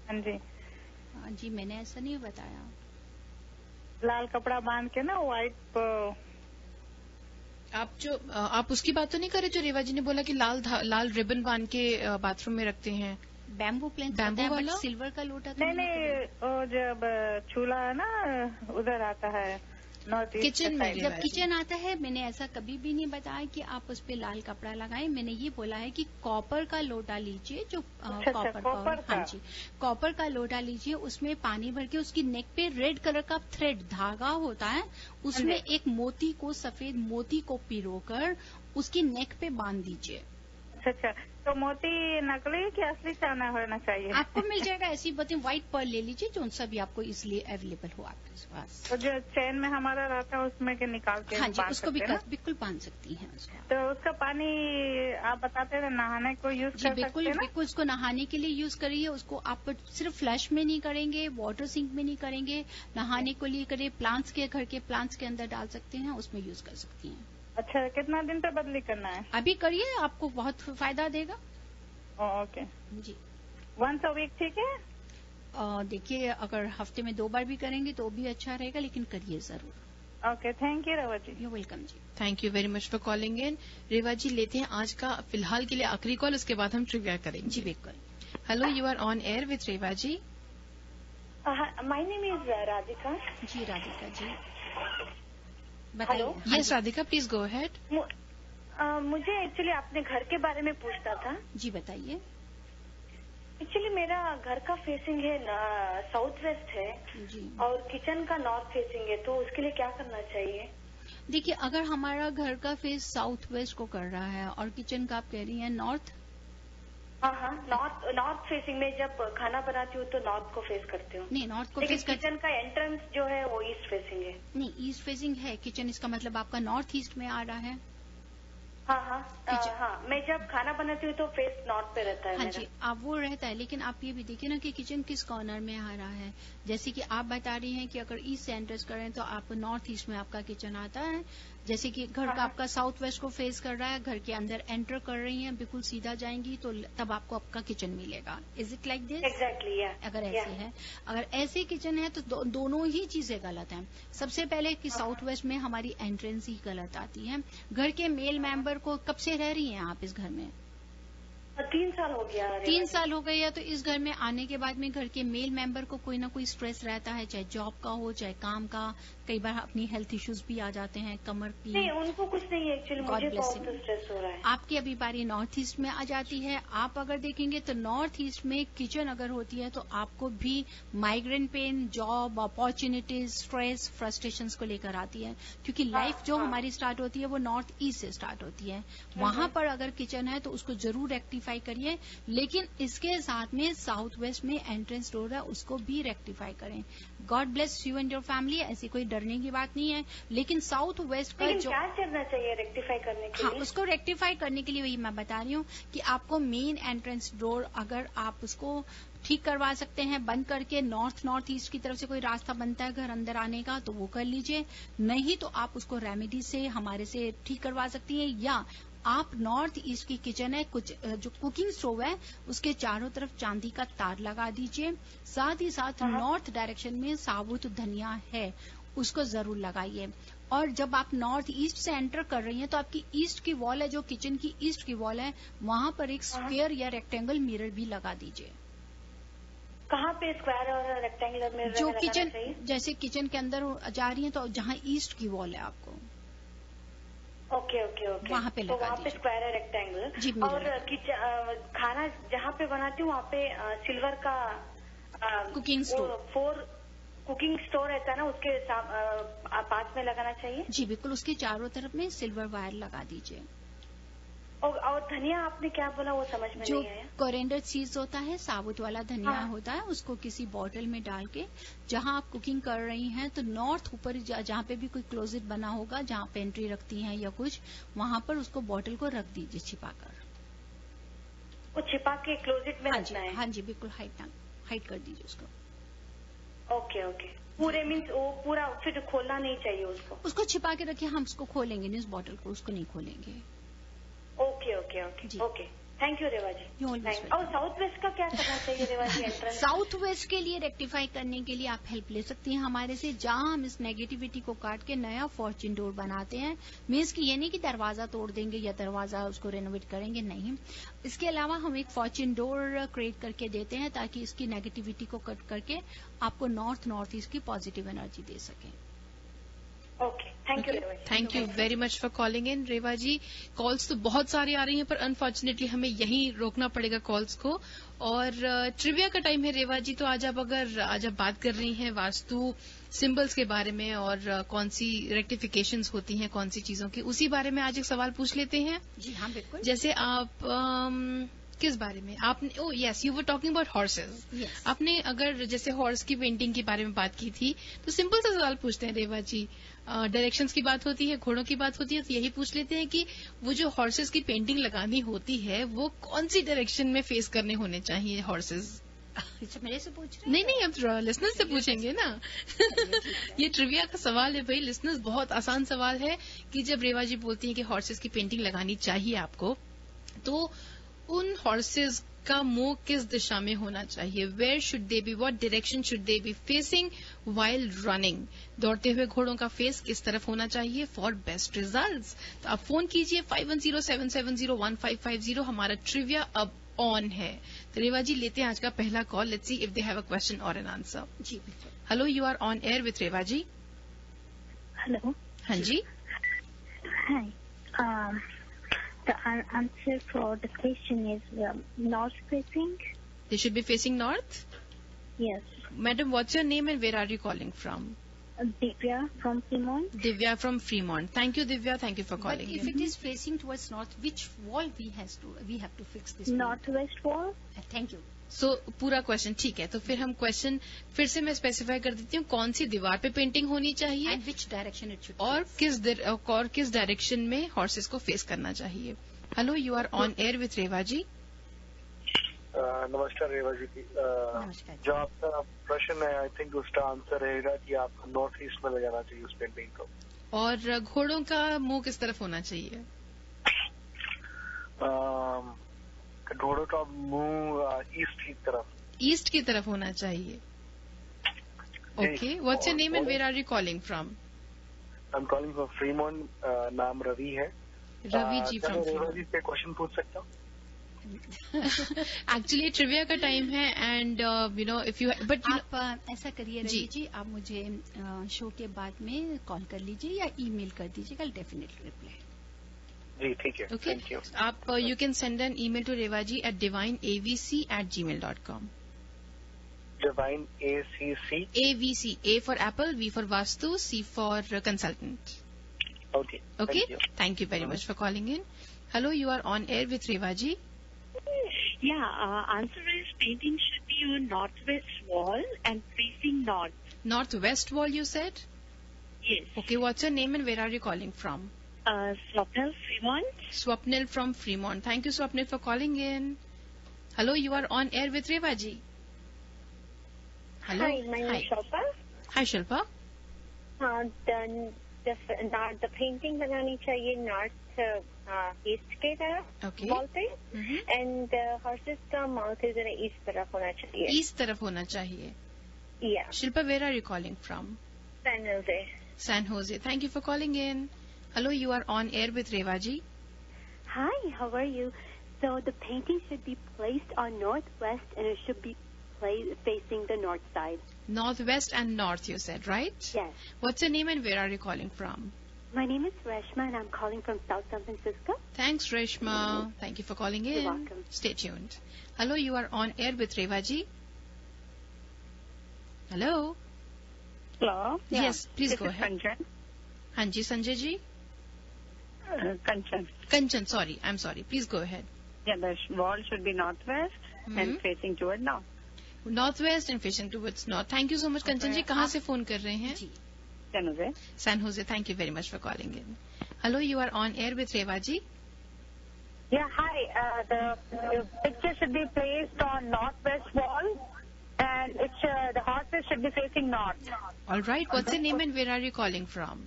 हाँ जी। जी, मैंने ऐसा नहीं बताया। लाल कपड़ा बांध के ना व्हाइट, आप उसकी बात तो नहीं कर रहे जो रेवा जी ने बोला कि लाल रिबन बांध के बाथरूम में रखते हैं? बैम्बू प्लेन, बैम्बू वाला? सिल्वर का लोटा तो नहीं, वो जब चूल्हा है ना उधर आता है किचन में, जब किचन आता है, मैंने ऐसा कभी भी नहीं बताया कि आप उस पे लाल कपड़ा लगाएं। मैंने ये बोला है कि कॉपर का लोटा लीजिए, जो कॉपर का, हाँ जी, कॉपर का लोटा लीजिए, उसमें पानी भर के उसकी नेक पे रेड कलर का थ्रेड धागा होता है, उसमें एक मोती को, सफेद मोती को पिरोकर उसकी नेक पे बांध दीजिए। अच्छा, तो मोती नकली कि असली चाना होना चाहिए? आपको मिल जाएगा ऐसी मोती, व्हाइट पर्ल ले लीजिए, जो सब भी आपको इसलिए अवेलेबल हो आपके पास। तो जो चैन में हमारा रहता है उसमें के निकाल के, हाँ जी, उसको भी बिल्कुल बांध सकती हैं उसको। तो उसका पानी आप बताते हैं नहाने को यूज कर सकते हैं ना? बिल्कुल, उसको नहाने के लिए यूज करिए। उसको आप सिर्फ फ्लश में नहीं करेंगे, वाटर सिंक में नहीं करेंगे, नहाने के लिए करिए, प्लांट्स के घर के प्लांट्स के अंदर डाल सकते हैं, उसमें यूज कर सकती हैं। अच्छा, कितना दिन पे बदली करना है? अभी करिए, आपको बहुत फायदा देगा। ओके जी। वंस अ वीक ठीक है? देखिए, अगर हफ्ते में 2 बार भी करेंगे तो भी अच्छा रहेगा, लेकिन करिए जरूर। Okay, thank you Reva ji. You welcome जी। Thank you very much for calling in. Reva ji, लेते हैं आज का फिलहाल के लिए आखिरी कॉल, उसके बाद हम ट्रिविया करेंगे। जी बिल्कुल। Hello, you are on air with Reva ji. My name is Radhika. जी Radhika ji, hello. Yes Radhika, please go ahead. मुझे एक्चुअली अपने घर के बारे में पूछना था। जी बताइए। एक्चुअली मेरा घर का फेसिंग है साउथ वेस्ट है जी, और किचन का नॉर्थ फेसिंग है, तो उसके लिए क्या करना चाहिए? देखिए, अगर हमारा घर का फेस साउथ वेस्ट को कर रहा है और किचन का आप कह रही हैं नॉर्थ? हाँ, नॉर्थ फेसिंग में जब खाना बनाती हूँ तो नॉर्थ को फेस करती हूँ। नहीं, नॉर्थ को लेकिन फेस किचन का एंट्रेंस जो है वो ईस्ट फेसिंग है। नहीं, ईस्ट फेसिंग है किचन, इसका मतलब आपका नॉर्थ ईस्ट में आ रहा है। हाँ, मैं जब खाना बनाती हूँ तो फेस नॉर्थ पे रहता है। हाँ जी, आप वो रहता है, लेकिन आप ये भी देखिए ना कि किचन किस कॉर्नर में आ रहा है। जैसे कि आप बता रही हैं कि अगर ईस्ट से एंटर करें तो आप नॉर्थ ईस्ट में आपका किचन आता है। जैसे कि घर का आपका साउथ वेस्ट को फेस कर रहा है, घर के अंदर एंटर कर रही हैं, बिल्कुल सीधा जाएंगी तो तब आपको आपका किचन मिलेगा। Is it like this? Exactly, अगर ऐसे है, अगर ऐसे किचन है तो दोनों ही चीजें गलत हैं। सबसे पहले कि साउथ वेस्ट में हमारी एंट्रेंस ही गलत आती है। घर के मेल मेंबर को, कब से रह रही हैं आप इस घर में? 3 साल हो गया। 3 साल हो गए। या तो इस घर में आने के बाद में घर के मेल मेंबर को कोई ना कोई स्ट्रेस रहता है, चाहे जॉब का हो चाहे काम का। कई बार अपनी हेल्थ इश्यूज भी आ जाते हैं, कमर पीन। नहीं, उनको कुछ नहीं है एक्चुअली, मुझे बहुत स्ट्रेस हो रहा है। आपकी अभी बारी नॉर्थ ईस्ट में आ जाती है। आप अगर देखेंगे तो नॉर्थ ईस्ट में किचन अगर होती है तो आपको भी migraine pain, job opportunities, stress, frustrations को लेकर आती है, क्योंकि लाइफ जो हमारी स्टार्ट होती है वो नॉर्थ ईस्ट से स्टार्ट होती है। वहां पर अगर किचन है तो उसको जरूर रेक्टिफाई करिए, लेकिन इसके साथ में साउथ वेस्ट में एंट्रेंस डोर है उसको भी रेक्टिफाई करें। God bless you and your family. ऐसी कोई डरने की बात नहीं है, लेकिन साउथ वेस्ट का जो क्या करना चाहिए रेक्टिफाई करने के लिए? हाँ, उसको रेक्टिफाई करने के लिए वही मैं बता रही हूँ कि आपको मेन एंट्रेंस डोर अगर आप उसको ठीक करवा सकते हैं बंद करके, नॉर्थ ईस्ट की तरफ से कोई रास्ता बनता है घर अंदर आने का तो वो कर लीजिए, नहीं तो आप उसको रेमेडी से हमारे से ठीक करवा सकती हैं, या आप नॉर्थ ईस्ट की किचन है, कुछ जो कुकिंग स्टोव है उसके चारों तरफ चांदी का तार लगा दीजिए। साथ ही साथ नॉर्थ डायरेक्शन में साबुत धनिया है उसको जरूर लगाइए। और जब आप नॉर्थ ईस्ट से एंटर कर रही हैं तो आपकी ईस्ट की वॉल है, जो किचन की ईस्ट की वॉल है, वहां पर एक स्क्वायर या रेक्टेंगल मिरर भी लगा दीजिए। कहाँ पे स्क्वायर और रेक्टेंगुलर मिरर जो किचन, जैसे किचन के अंदर जा रही है तो जहाँ ईस्ट की वॉल है आपको, ओके वहाँ पे लगा तो वहाँ पे स्क्वायर है रेक्टेंगल। और खाना जहाँ पे बनाती हूँ वहाँ पे सिल्वर का कुकिंग स्टोव, कुकिंग स्टोर रहता है ना, उसके पास में लगाना चाहिए। जी बिल्कुल, उसके चारों तरफ में सिल्वर वायर लगा दीजिए। और धनिया आपने क्या बोला वो समझ में नहीं आया? कोरिएंडर सीड्स होता है, साबुत वाला धनिया होता है, उसको किसी बॉटल में डाल के जहां आप कुकिंग कर रही हैं तो नॉर्थ ऊपर जहां पे भी कोई क्लोजेट बना होगा जहां पेंट्री रखती हैं या कुछ, वहां पर उसको बॉटल को रख दीजिए छिपाकर। वो छिपा के क्लोजेट में रखना है? हाँ जी बिल्कुल, हाइड कर दीजिए उसको। ओके पूरे मीन्स वो पूरा फिर खोलना नहीं चाहिए उसको छिपा के रखिए, हम उसको खोलेंगे नहीं, उस बॉटल को उसको नहीं खोलेंगे। ओके थैंक यू रेवा जी। और साउथ वेस्ट का क्या करना चाहिए रेवा जी एंट्रेंस? साउथ वेस्ट के लिए रेक्टिफाई करने के लिए आप हेल्प ले सकती हैं हमारे से, जहां हम इस नेगेटिविटी को काट के नया फॉर्च्यून डोर बनाते हैं। मीन्स कि ये नहीं कि दरवाजा तोड़ देंगे या दरवाजा उसको रेनोवेट करेंगे, नहीं। इसके अलावा हम एक फॉर्च्यून डोर क्रिएट करके देते हैं ताकि इसकी नेगेटिविटी को कट करके आपको नॉर्थ ईस्ट की पॉजिटिव एनर्जी दे सकें। Okay thank you very much for calling in Reva ji. Calls तो बहुत सारी आ रही हैं पर अनफॉर्चुनेटली हमें यहीं रोकना पड़ेगा कॉल्स को, और ट्रिविया का टाइम है रेवा जी। तो आज आप बात कर रही हैं वास्तु सिंबल्स के बारे में और कौन सी रेक्टिफिकेशंस होती हैं कौन सी चीजों की, उसी बारे में आज एक सवाल पूछ लेते हैं। जी हाँ बिल्कुल। जैसे आप किस बारे में आपने you were talking about horse's. आपने अगर जैसे हॉर्स की पेंटिंग के बारे में बात की थी तो सिंपल सा सवाल पूछते हैं रेवा जी। डायरेक्शंस की बात होती है, घोड़ों की बात होती है, तो यही पूछ लेते हैं कि वो जो हॉर्सेज की पेंटिंग लगानी होती है वो कौन सी डायरेक्शन में फेस करने होने चाहिए हॉर्सेज? मेरे से पूछ रहे हैं? नहीं अब लिसनर्स से पूछेंगे ना। ये ट्रिविया का सवाल है भाई, लिसनर्स, बहुत आसान सवाल है कि जब रेवा जी बोलती हैं कि हॉर्सेज की पेंटिंग लगानी चाहिए आपको, तो उन हॉर्सेज का मुंह किस दिशा में होना चाहिए? Where should they be, what direction should they be facing while running? दौड़ते हुए घोड़ों का फेस किस तरफ होना चाहिए फॉर बेस्ट रिजल्ट्स? तो आप फोन कीजिए 5107701550। हमारा ट्रिविया अब ऑन है। तो रेवा जी लेते हैं आज का पहला call. Let's see if they have a question और एन आंसर। जी बिल्कुल। Hello, you are on air with Reva ji. Hello. हाँ जी। Hi. The answer for the question is north facing. They should be facing north? Yes. Madam, what's your name and where are you calling from? Divya from Fremont. Divya from Fremont. Thank you, Divya. Thank you for calling. But if it is facing towards north, which wall we have to fix this? Northwest wall. Thank you. So पूरा क्वेश्चन ठीक है, तो फिर हम क्वेश्चन फिर से मैं स्पेसिफाई कर देती हूँ। कौन सी दीवार पे पेंटिंग होनी चाहिए and which direction it should और किस डायरेक्शन में हॉर्सेस को फेस करना चाहिए। Hello, you are on air with Reva ji. नमस्कार रेवा जी। जो आपका प्रश्न है आई थिंक उसका आंसर रहेगा कि आपको नॉर्थ ईस्ट में ले जाना चाहिए उस पेंटिंग को। और घोड़ों का मुंह किस तरफ होना चाहिए? घोड़ों का मुंह ईस्ट की तरफ होना चाहिए। Okay, what's your name and where are you calling from? I am calling from Fremont. नाम रवि है। रवि जी फ्रॉम रेवा जी से क्वेश्चन पूछ सकता हूँ? एक्चुअली ट्रिविया का टाइम है and you know if you but आप ऐसा करिए रवि जी, आप मुझे शो के बाद में कॉल कर लीजिए या ईमेल कर दीजिएगा, डेफिनेटली रिप्लाई। जी ठीक है, ओके। आप you can send an email to Revaji at divineavc@gmail.com। Divine ACC? AVC, A for Apple, V for Vastu, C for Consultant. Okay. Okay. Thank you very much for calling in. Hello, you are on air with Revaji. Yeah, answer is painting should be on northwest wall and facing north. Northwest wall, you said? Yes. Okay, what's your name and where are you calling from? Swapnil Fremont. Swapnil from Fremont. Thank you, Swapnil, for calling in. Hello, you are on air with Revaji. Hello. Hi, my name is Shilpa. Hi, Shilpa. The painting बनानी चाहिए north east के तरफ Okay. wall पे, and horses का mouth is east तरफ होना चाहिए. East तरफ होना चाहिए. Yeah. Shilpa, where are you calling from? San Jose. San Jose. Thank you for calling in. Hello, you are on air with Revaji. Hi, how are you? So the painting should be placed on northwest and it should be facing the north side. Northwest and north, you said, right? Yes. What's your name and where are you calling from? My name is Reshma and I'm calling from South San Francisco. Thanks, Reshma. Thank you for calling in. You're welcome. Stay tuned. Hello, you are on air with Revaji. Hello? Hello? Yes, please this go is ahead. Kanchan. Hanji, Sanjay ji? Kanchan. Kanchan, sorry. I'm sorry. Please go ahead. Yeah, the wall should be northwest and facing toward north. Northwest and facing towards north. Thank you so much, Kanchan ji. कहाँ से फोन कर रहे हैं? San Jose. San Jose. Thank you very much for calling in. Hello, you are on air with Revaji. Yeah, hi. The picture should be placed on northwest wall, and the horses should be facing north. All right. What's your name and where are you calling from?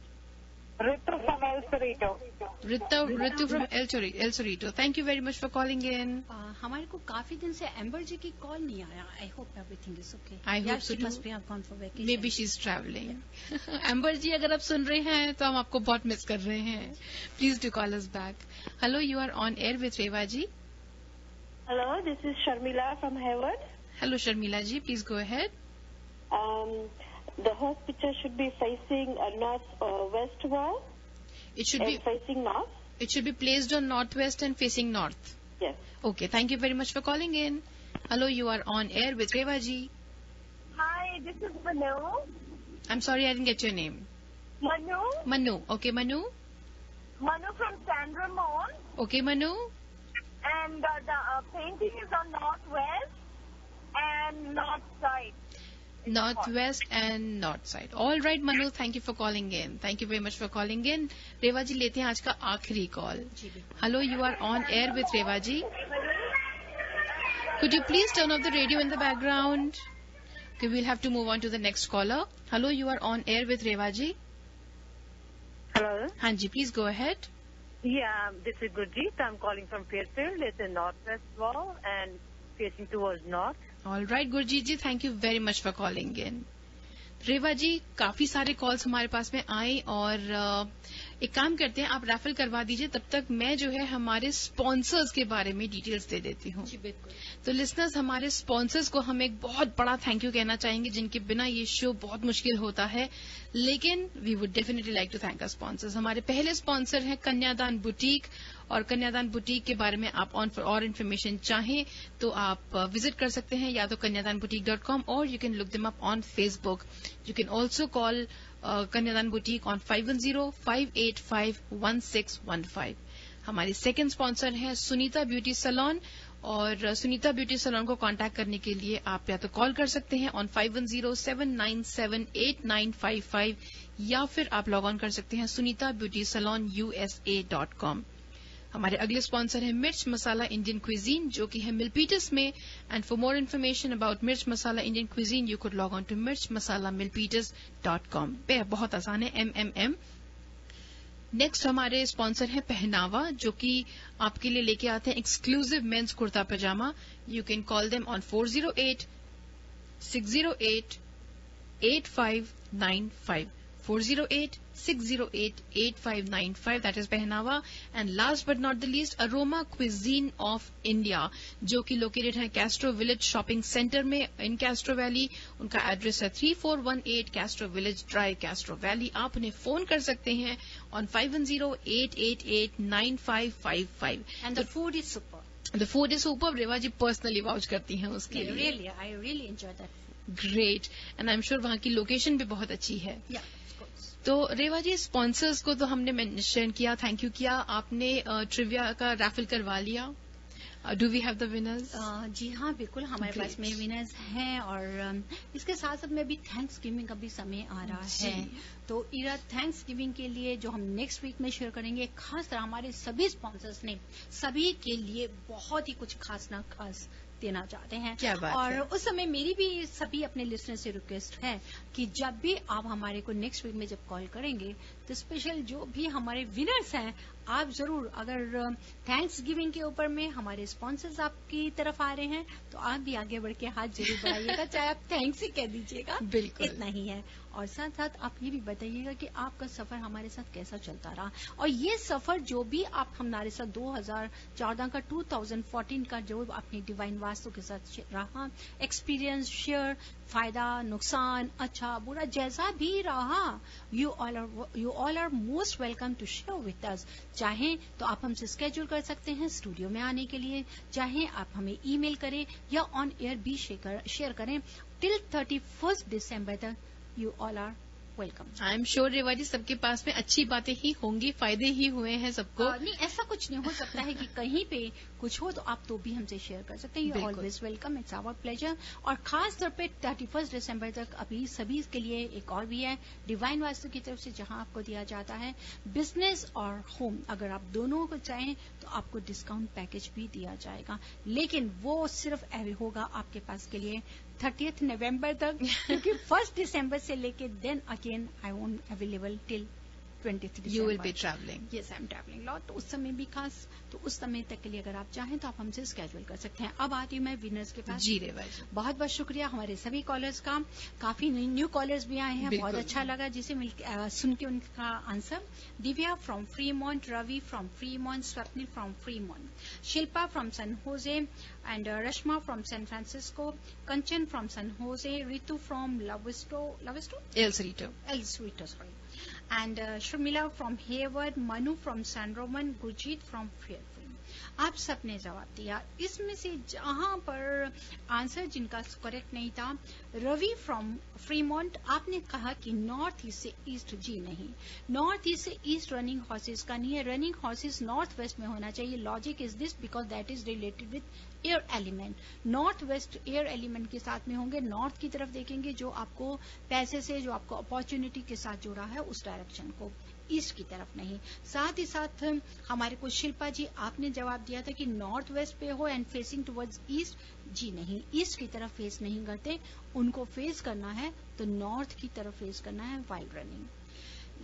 Ritu from El Cerrito. Ritu from El Cerrito. Thank you very much for calling in. हमारे को काफी दिन से एम्बर जी की कॉल नहीं आया. I hope everything is okay. I hope so too. must be gone for vacation. Maybe she's traveling. Amber जी, अगर आप सुन रहे हैं तो हम आपको बहुत मिस कर रहे हैं. Please do call us back. Hello, you are on air with Revaji. Hello, this is Sharmila from Hayward. Hello, Sharmila ji. Please go ahead. The horse picture should be facing a north-west wall. It should be facing north. It should be placed on northwest and facing north. Yes. Okay. Thank you very much for calling in. Hello, you are on air with Revaji. Hi, this is Manu. I'm sorry, I didn't get your name. Manu? Manu. Okay, Manu. Manu from San Ramon. Okay, Manu. And the painting is on northwest and north side. Northwest and north side. All right, Manu. Thank you for calling in. Thank you very much for calling in. Revaji, लेते हैं आज का आखिरी call. Hello, you are on air with Revaji. Could you please turn off the radio in the background? Okay, we'll have to move on to the next caller. Hello, you are on air with Revaji. Hello. Hanji, please go ahead. Yeah, this is Gurjeet. I'm calling from Fairfield. It's a northwest wall and facing towards north. All right, Gurjeet ji, thank you very much for calling in. रेवा जी, काफी सारे कॉल्स हमारे पास में आए और एक काम करते हैं, आप रैफल करवा दीजिए, तब तक मैं जो है हमारे स्पॉन्सर्स के बारे में डिटेल्स दे देती हूँ. तो लिसनर्स, हमारे स्पॉन्सर्स को हम एक बहुत बड़ा थैंक यू कहना चाहेंगे, जिनके बिना ये शो बहुत मुश्किल होता है, लेकिन we would definitely like to thank our sponsors. हमारे पहले स्पॉन्सर हैं कन्यादान बुटीक, और कन्यादान बुटीक के बारे में आप और इन्फॉर्मेशन चाहें तो आप विजिट कर सकते हैं, या तो kanyadanboutique.com, और you can look them up on Facebook. You can also call कन्यादान बुटीक ऑन 510-585-1615. हमारे सेकंड स्पॉन्सर हैं सुनीता ब्यूटी सैलून, और सुनीता ब्यूटी सैलून को कांटेक्ट करने के लिए आप या तो कॉल कर सकते हैं ऑन 510-797-8955, या फिर आप लॉग ऑन कर सकते हैं sunitabeautysalon.usa.com. हमारे अगले स्पॉन्सर है मिर्च मसाला इंडियन क्विजीन, जो कि है मिलपीटस में. And for more information about Mirch Masala Indian cuisine you could log on to mirchmasalamilpitas.com. बहुत आसान है, MMM. नेक्स्ट हमारे स्पॉन्सर है पहनावा, जो कि आपके लिए लेके आते हैं exclusive men's kurta pyjama. You can call them on 408-608-8595. 408-608-8595. That is Pehnawa. And last but not the least, Aroma Cuisine of India, जो कि लोकेटेड है कैस्ट्रो विलेज शॉपिंग सेंटर में इन कैस्ट्रो वैली. उनका एड्रेस है 3418 Castro village drive, Castro valley. आप उन्हें फोन कर सकते हैं on 510-888-9555. And the food is super. The food is super. Reva ji personally vouch करती हैं उसके लिए. Really, I really enjoy that food. Great. And I am sure वहां की लोकेशन भी बहुत अच्छी है. Yeah. तो रेवा जी, स्पॉन्सर्स को तो हमने मेंशन किया, थैंक यू किया. आपने ट्रिविया का रैफल करवा लिया, do we have the winners? जी हाँ, बिल्कुल हमारे पास में विनर्स हैं। और इसके साथ साथ में अभी थैंक्स गिविंग का भी समय आ रहा है, तो इरा थैंक्स गिविंग के लिए जो हम नेक्स्ट वीक में शेयर करेंगे, खास तरह हमारे सभी स्पॉन्सर्स ने सभी के लिए बहुत ही कुछ खास ना खास देना चाहते हैं। क्या बात और है? उस समय मेरी भी सभी अपने लिसनर से रिक्वेस्ट है कि जब भी आप हमारे को नेक्स्ट वीक में जब कॉल करेंगे तो स्पेशल जो भी हमारे विनर्स हैं, आप जरूर अगर थैंक्स गिविंग के ऊपर में हमारे स्पॉन्सर्स आपकी तरफ आ रहे हैं तो आप भी आगे बढ़ के हाथ जरूर बढ़ाइएगा, चाहे आप थैंक्स ही कह दीजिएगा, बिल्कुल इतना ही है। और साथ साथ आप ये भी बताइएगा कि आपका सफर हमारे साथ कैसा चलता रहा, और ये सफर जो भी आप हमारे साथ 2014 का 2014 का जो अपनी डिवाइन वास्तु के साथ रहा एक्सपीरियंस शेयर, फायदा नुकसान अच्छा बुरा जैसा भी रहा, you all are most welcome to share with us. चाहें तो आप हमसे स्केड्यूल कर सकते हैं स्टूडियो में आने के लिए, चाहें आप हमें ईमेल करें या ऑन एयर भी शेयर करें। टिल 31 दिसंबर तक you all are welcome. I am sure Reva ji सबके पास में अच्छी बातें ही होंगी, फायदे ही हुए हैं सबको। नहीं, ऐसा कुछ नहीं हो सकता है कि कहीं पे कुछ हो तो आप तो भी हमसे शेयर कर सकते हैं। You always welcome, it's our pleasure. और खास तौर पे 31 दिसंबर तक अभी सभी के लिए एक और भी है डिवाइन वास्तु की तरफ से, जहां आपको दिया जाता है बिजनेस और होम, अगर आप दोनों को चाहें तो आपको डिस्काउंट पैकेज भी दिया जाएगा, लेकिन वो सिर्फ होगा आपके पास के लिए 30th नवंबर तक, क्योंकि 1 दिसंबर से लेके then again I won't available till 23 December. You will be travelling. Yes, I am travelling lot, तो उस समय भी खास, तो उस समय तक के लिए अगर आप चाहें तो आप हमसे स्केड्यूल कर सकते हैं। अब आती हूँ मैं विनर्स के पास। जी रेवा जी, बहुत बहुत शुक्रिया हमारे सभी कॉलर्स का, काफी न्यू कॉलर्स भी आए हैं, बहुत अच्छा लगा जिसे सुन के उनका answer. Divya from Fremont, Ravi from Fremont, Swapnil from Fremont, Shilpa from San Jose and Rashma from San Francisco, Kanchan from San Jose, Ritu from El Cerrito, sorry, and Sharmila from Hayward, Manu from San Roman, Gurjeet from Fairfield. आप सबने जवाब दिया। इसमें से जहां पर आंसर जिनका करेक्ट नहीं था, रवि फ्रॉम फ्रीमॉन्ट, आपने कहा कि नॉर्थ ईस्ट से ईस्ट। जी नहीं, नॉर्थ ईस्ट से ईस्ट रनिंग हॉर्सेस का नहीं है, रनिंग हॉर्सेस नॉर्थ वेस्ट में होना चाहिए। Logic is this because that is related with air element. North west air element के साथ में होंगे, नॉर्थ की तरफ देखेंगे जो आपको पैसे से, जो आपको अपॉर्चुनिटी के साथ जुड़ा है उस डायरेक्शन को, ईस्ट की तरफ नहीं। साथ ही साथ हमारे को शिल्पा जी आपने जवाब दिया था कि नॉर्थ वेस्ट पे हो एंड फेसिंग टुवर्ड्स ईस्ट। जी नहीं, ईस्ट की तरफ फेस नहीं करते, उनको फेस करना है तो नॉर्थ की तरफ फेस करना है वाइल्ड रनिंग।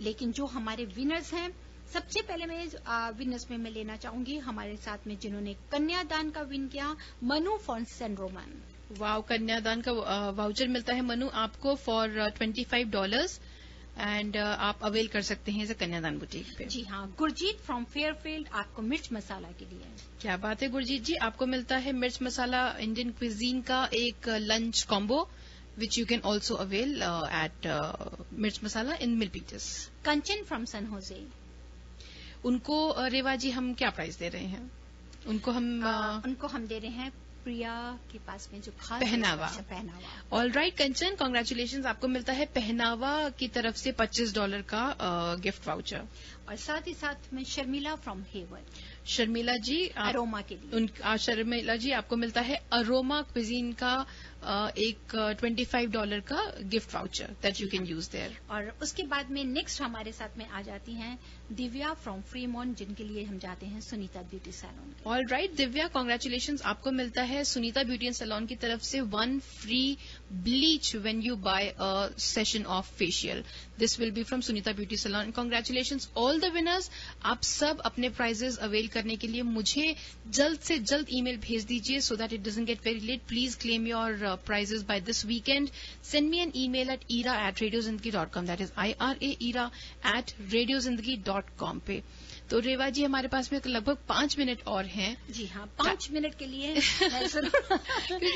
लेकिन जो हमारे विनर्स हैं, सबसे पहले मैं विनर्स में मैं लेना चाहूंगी हमारे साथ में जिन्होंने कन्यादान का विन किया, मनु फॉर सेंट रोमन। वाव, कन्यादान का वाउचर मिलता है मनु आपको फॉर $25 एंड आप अवेल कर सकते हैं इसे कन्यादान बुटीक पे। जी हाँ। गुरजीत फ्रॉम फेयरफील्ड, आपको मिर्च मसाला के लिए। क्या बात है गुरजीत जी, आपको मिलता है मिर्च मसाला इंडियन क्विजीन का एक lunch combo which you can also avail at Mirch Masala in Milpitas. Kanchan from San होजे, उनको रेवा जी हम क्या प्राइस दे रहे हैं? उनको हम दे रहे हैं प्रिया के पास में जो खास पहनावा। ऑल राइट कंचन, कॉन्ग्रेचुलेशन, आपको मिलता है पहनावा की तरफ से $25 का गिफ्ट वाउचर। और साथ ही साथ में Sharmila from Hayward, Sharmila ji aroma के लिए। शर्मिला जी आपको मिलता है अरोमा क्विजीन का एक $25 का gift voucher that you can use their. और उसके बाद में नेक्स्ट हमारे साथ में आ जाती हैं दिव्या फ्रॉम फ्रीमॉन्ट, जिनके लिए हम जाते हैं Sunita beauty salon. All right Divya, congratulation, आपको मिलता है सुनीता ब्यूटी एंड सैलून की तरफ से 1 free bleach when you buy a session of facial. This will be from Sunita beauty salon. Congratulation all the winners. आप सब अपने प्राइजेस अवेल करने के लिए मुझे जल्द से जल्द ईमेल भेज दीजिए so that it doesn't get very late. Please claim your prizes by this weekend. Send me an email at era@radiozindagi.com. That is era@radiozindagi.com पे। तो रेवा जी हमारे पास में लगभग 5 मिनट और हैं। जी हाँ, 5 मिनट के लिए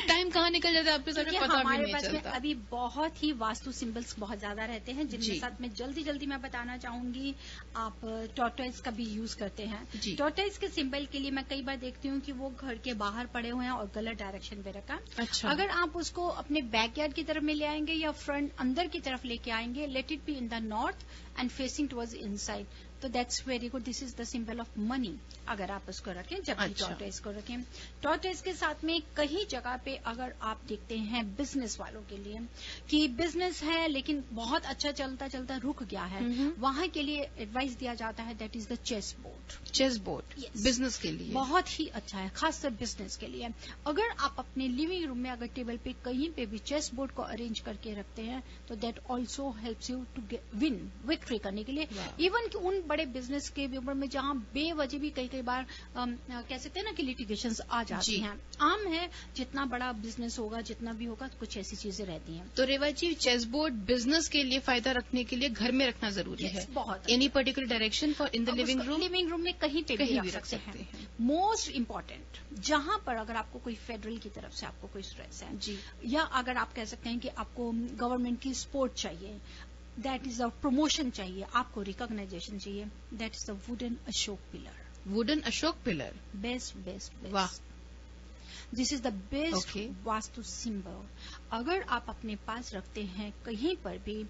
टाइम कहाँ निकल जाता है आपके साथ में पता भी नहीं चलता। में अभी बहुत ही वास्तु सिंबल्स बहुत ज्यादा रहते हैं, जिनके साथ में जल्दी मैं बताना चाहूंगी। आप टॉर्टोइज का भी यूज करते हैं। टॉर्टोइज के सिंबल के लिए मैं कई बार देखती हूँ कि वो घर के बाहर पड़े हुए हैं और गलत डायरेक्शन पे रखा। अच्छा। अगर आप उसको अपने बैकयार्ड की तरफ में ले आएंगे या फ्रंट अंदर की तरफ लेके आएंगे, let it be in the north end facing towards inside, तो that's very good. This is the symbol of money. अगर आप उसको रखें, जब भी टॉर्टोइज को रखें. टॉर्टोइज के साथ में कई जगह पे अगर आप देखते हैं बिजनेस वालों के लिए कि बिजनेस है लेकिन बहुत अच्छा चलता चलता रुक गया है, वहां के लिए एडवाइस दिया जाता है that is the chess board. Chess board business के लिए बहुत ही अच्छा है, खासकर बिजनेस के लिए. अगर आप अपने लिविंग रूम में अगर टेबल पे कहीं पे भी चेस बोर्ड को अरेंज करके रखते हैं तो that also helps you to win, victory करने के लिए. इवन कि उन बड़े बिजनेस के ऊपर में जहां बेवजह भी कई बार कह सकते हैं ना कि लिटिगेशंस आ जाती हैं. आम है, जितना बड़ा बिजनेस होगा, जितना भी होगा, कुछ ऐसी चीजें रहती हैं. तो रेवा जी, चेस बोर्ड बिजनेस के लिए फायदा रखने के लिए घर में रखना जरूरी है. बहुत. Any particular direction for in the living room? Living room में कहीं पे भी रख सकते हैं. मोस्ट इम्पोर्टेंट, जहां पर अगर आपको कोई फेडरल की तरफ से आपको कोई स्ट्रेस है जी, या अगर आप कह सकते हैं कि आपको गवर्नमेंट की सपोर्ट चाहिए, दैट इज अ प्रमोशन चाहिए, आपको रिकॉग्नाइजेशन चाहिए, that is the wooden Ashok pillar. Wooden Ashok pillar best. वाह. This is the best vastu symbol. अगर आप अपने पास रखते हैं कहीं पर भी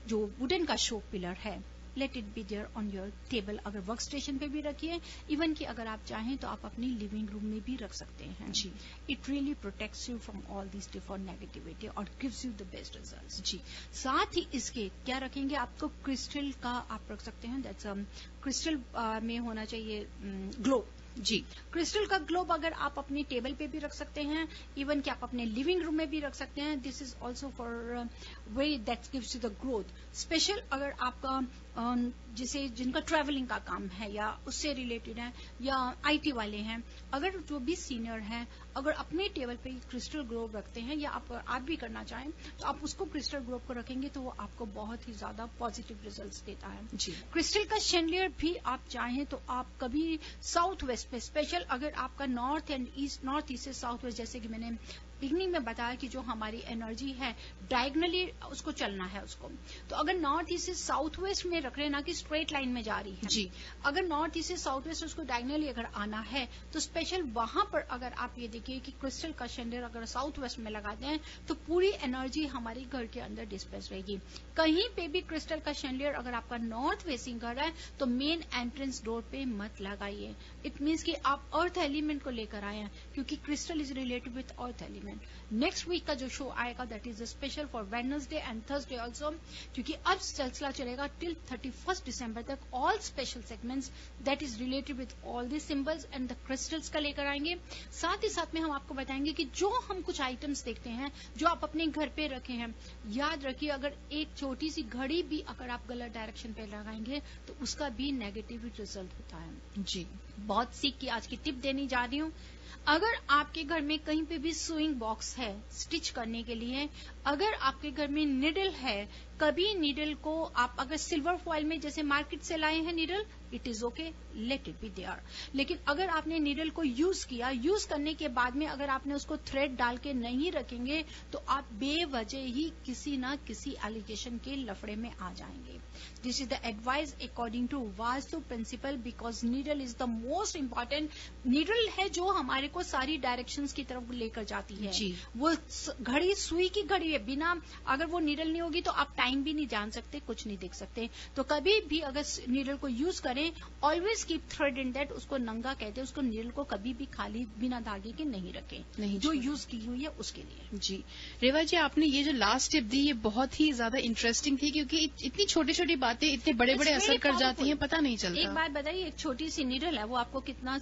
जो वुडन का अशोक पिलर है, let it be there on your table. अगर वर्क स्टेशन पे भी रखिए, इवन कि अगर आप चाहें तो आप अपनी लिविंग रूम में भी रख सकते हैं जी. It really protects you from all this different negativity और gives you the best results जी. साथ ही इसके क्या रखेंगे, आपको क्रिस्टल का आप रख सकते हैं. दैट्स क्रिस्टल में होना चाहिए ग्लोब जी. क्रिस्टल का ग्लोब अगर आप अपनी टेबल पे भी रख सकते हैं, इवन कि आप अपने लिविंग रूम में भी रख सकते हैं. This is also for very that gives you the growth. Special अगर आपका जिसे जिनका ट्रैवलिंग का काम है या उससे रिलेटेड है, या आईटी वाले हैं, अगर जो भी सीनियर हैं, अगर अपने टेबल पे क्रिस्टल ग्लोब रखते हैं, या आप भी करना चाहें तो आप उसको क्रिस्टल ग्लोब को रखेंगे तो वो आपको बहुत ही ज्यादा पॉजिटिव रिजल्ट्स देता है जी. क्रिस्टल का शैंडलियर भी आप चाहें तो आप कभी साउथ वेस्ट पे, स्पेशल अगर आपका नॉर्थ ईस्ट से साउथ वेस्ट, जैसे कि मैंने बिगनिंग में बताया कि जो हमारी एनर्जी है डायगनली उसको चलना है उसको, तो अगर नॉर्थ ईस्ट से साउथ वेस्ट में रख रहे ना कि स्ट्रेट लाइन में जा रही है जी, अगर नॉर्थ ईस्ट से साउथ वेस्ट उसको डायगनली अगर आना है तो स्पेशल वहां पर अगर आप ये देखिए कि क्रिस्टल का शैंडलियर अगर साउथ वेस्ट में लगाते हैं तो पूरी एनर्जी हमारे घर के अंदर डिस्पर्स रहेगी. कहीं पे भी क्रिस्टल का शैंडलियर अगर आपका नॉर्थ फेसिंग घर है तो मेन एंट्रेंस डोर पे मत लगाइए. इट मीन्स कि आप अर्थ एलिमेंट को लेकर आए हैं, क्योंकि crystal is related with earth element. Next week का जो शो आएगा that is special for Wednesday and Thursday also, क्योंकि अब सिलसिला चलेगा टिल 31 दिसंबर तक. All special segments that is related with all the symbols and the crystals का लेकर आएंगे. साथ ही साथ में हम आपको बताएंगे कि जो हम कुछ आइटम्स देखते हैं जो आप अपने घर पे रखे हैं, याद रखिए अगर एक छोटी सी घड़ी भी अगर आप गलत डायरेक्शन पे लगाएंगे तो उसका भी नेगेटिव रिजल्ट होता है जी. बहुत सीख की आज की टिप देने जा रही हूँ. अगर आपके घर में कहीं पे भी सुइंग बॉक्स है स्टिच करने के लिए, अगर आपके घर में निडल है, कभी निडल को आप अगर सिल्वर फॉइल में जैसे मार्केट से लाए हैं needle, it is okay, let it be there. लेकिन अगर आपने निडल को यूज किया, यूज करने के बाद में अगर आपने उसको थ्रेड डाल के नहीं रखेंगे तो आप बेवजह ही किसी ना किसी एलिगेशन के लफड़े में आ जाएंगे. This is the advice according to Vastu principle, because needle is the most important. Needle है जो हमारे को सारी डायरेक्शंस की तरफ लेकर जाती है जी. वो घड़ी सुई की घड़ी है, बिना अगर वो नीडल नहीं होगी तो आप टाइम भी नहीं जान सकते, कुछ नहीं देख सकते. तो कभी भी अगर नीडल को यूज करें, always keep thread in that. उसको नंगा कहते हैं, उसको नीडल को कभी भी खाली बिना धागे के नहीं रखें, नहीं जो यूज की हुई है उसके लिए जी. रेवा जी, आपने ये जो लास्ट टिप दी ये बहुत ही ज्यादा इंटरेस्टिंग थी, क्योंकि इतनी छोटी छोटी बातें इतने बड़े बड़े असर कर जाती हैं, पता नहीं चलता. एक बात बताइए, एक छोटी सी नीडल है वो आपको कितना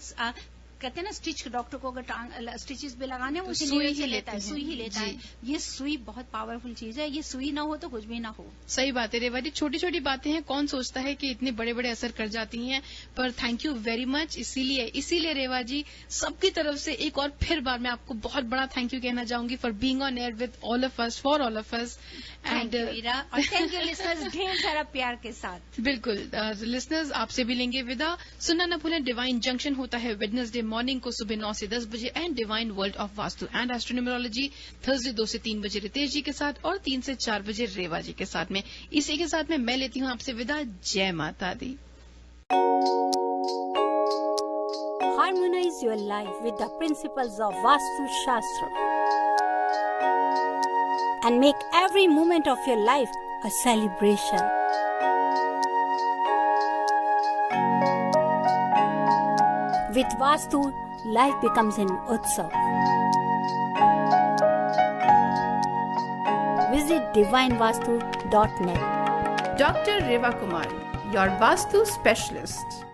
कहते हैं ना स्टिच, डॉक्टर को अगर स्टिचेस भी लगाने हैं वो सुई ही लेता है, सुई ही लेता है. ये सुई बहुत पावरफुल चीज है, ये सुई ना हो तो कुछ भी ना हो. सही बात है रेवा जी, छोटी छोटी बातें हैं, कौन सोचता है कि इतने बड़े बड़े असर कर जाती हैं. पर थैंक यू वेरी मच. इसीलिए रेवा जी सबकी तरफ से एक और फिर बार मैं आपको बहुत बड़ा थैंक यू कहना चाहूंगी for being on air with all of us, for all of us. And thank you listeners, ढेर सारा प्यार के साथ. बिल्कुल लिसनर्स, आपसे भी लेंगे विदा. सुनना न भूलें, डिवाइन जंक्शन होता है वेडनेसडे मॉर्निंग को सुबह 9 से 10 बजे, and Divine World of Vastu and Astronumerology Thursday 2 से 3 बजे रितेश जी के साथ और 3 से 4 बजे रेवा जी के साथ में. इसी के साथ में मैं लेती हूँ आपसे विदा. जय माता दी. Harmonize your life with the principles of Vastu Shastra and make every moment of your life a celebration. With Vastu, life becomes an utsav. Visit divinevastu.net. Dr. Reva Kumar, your Vastu specialist.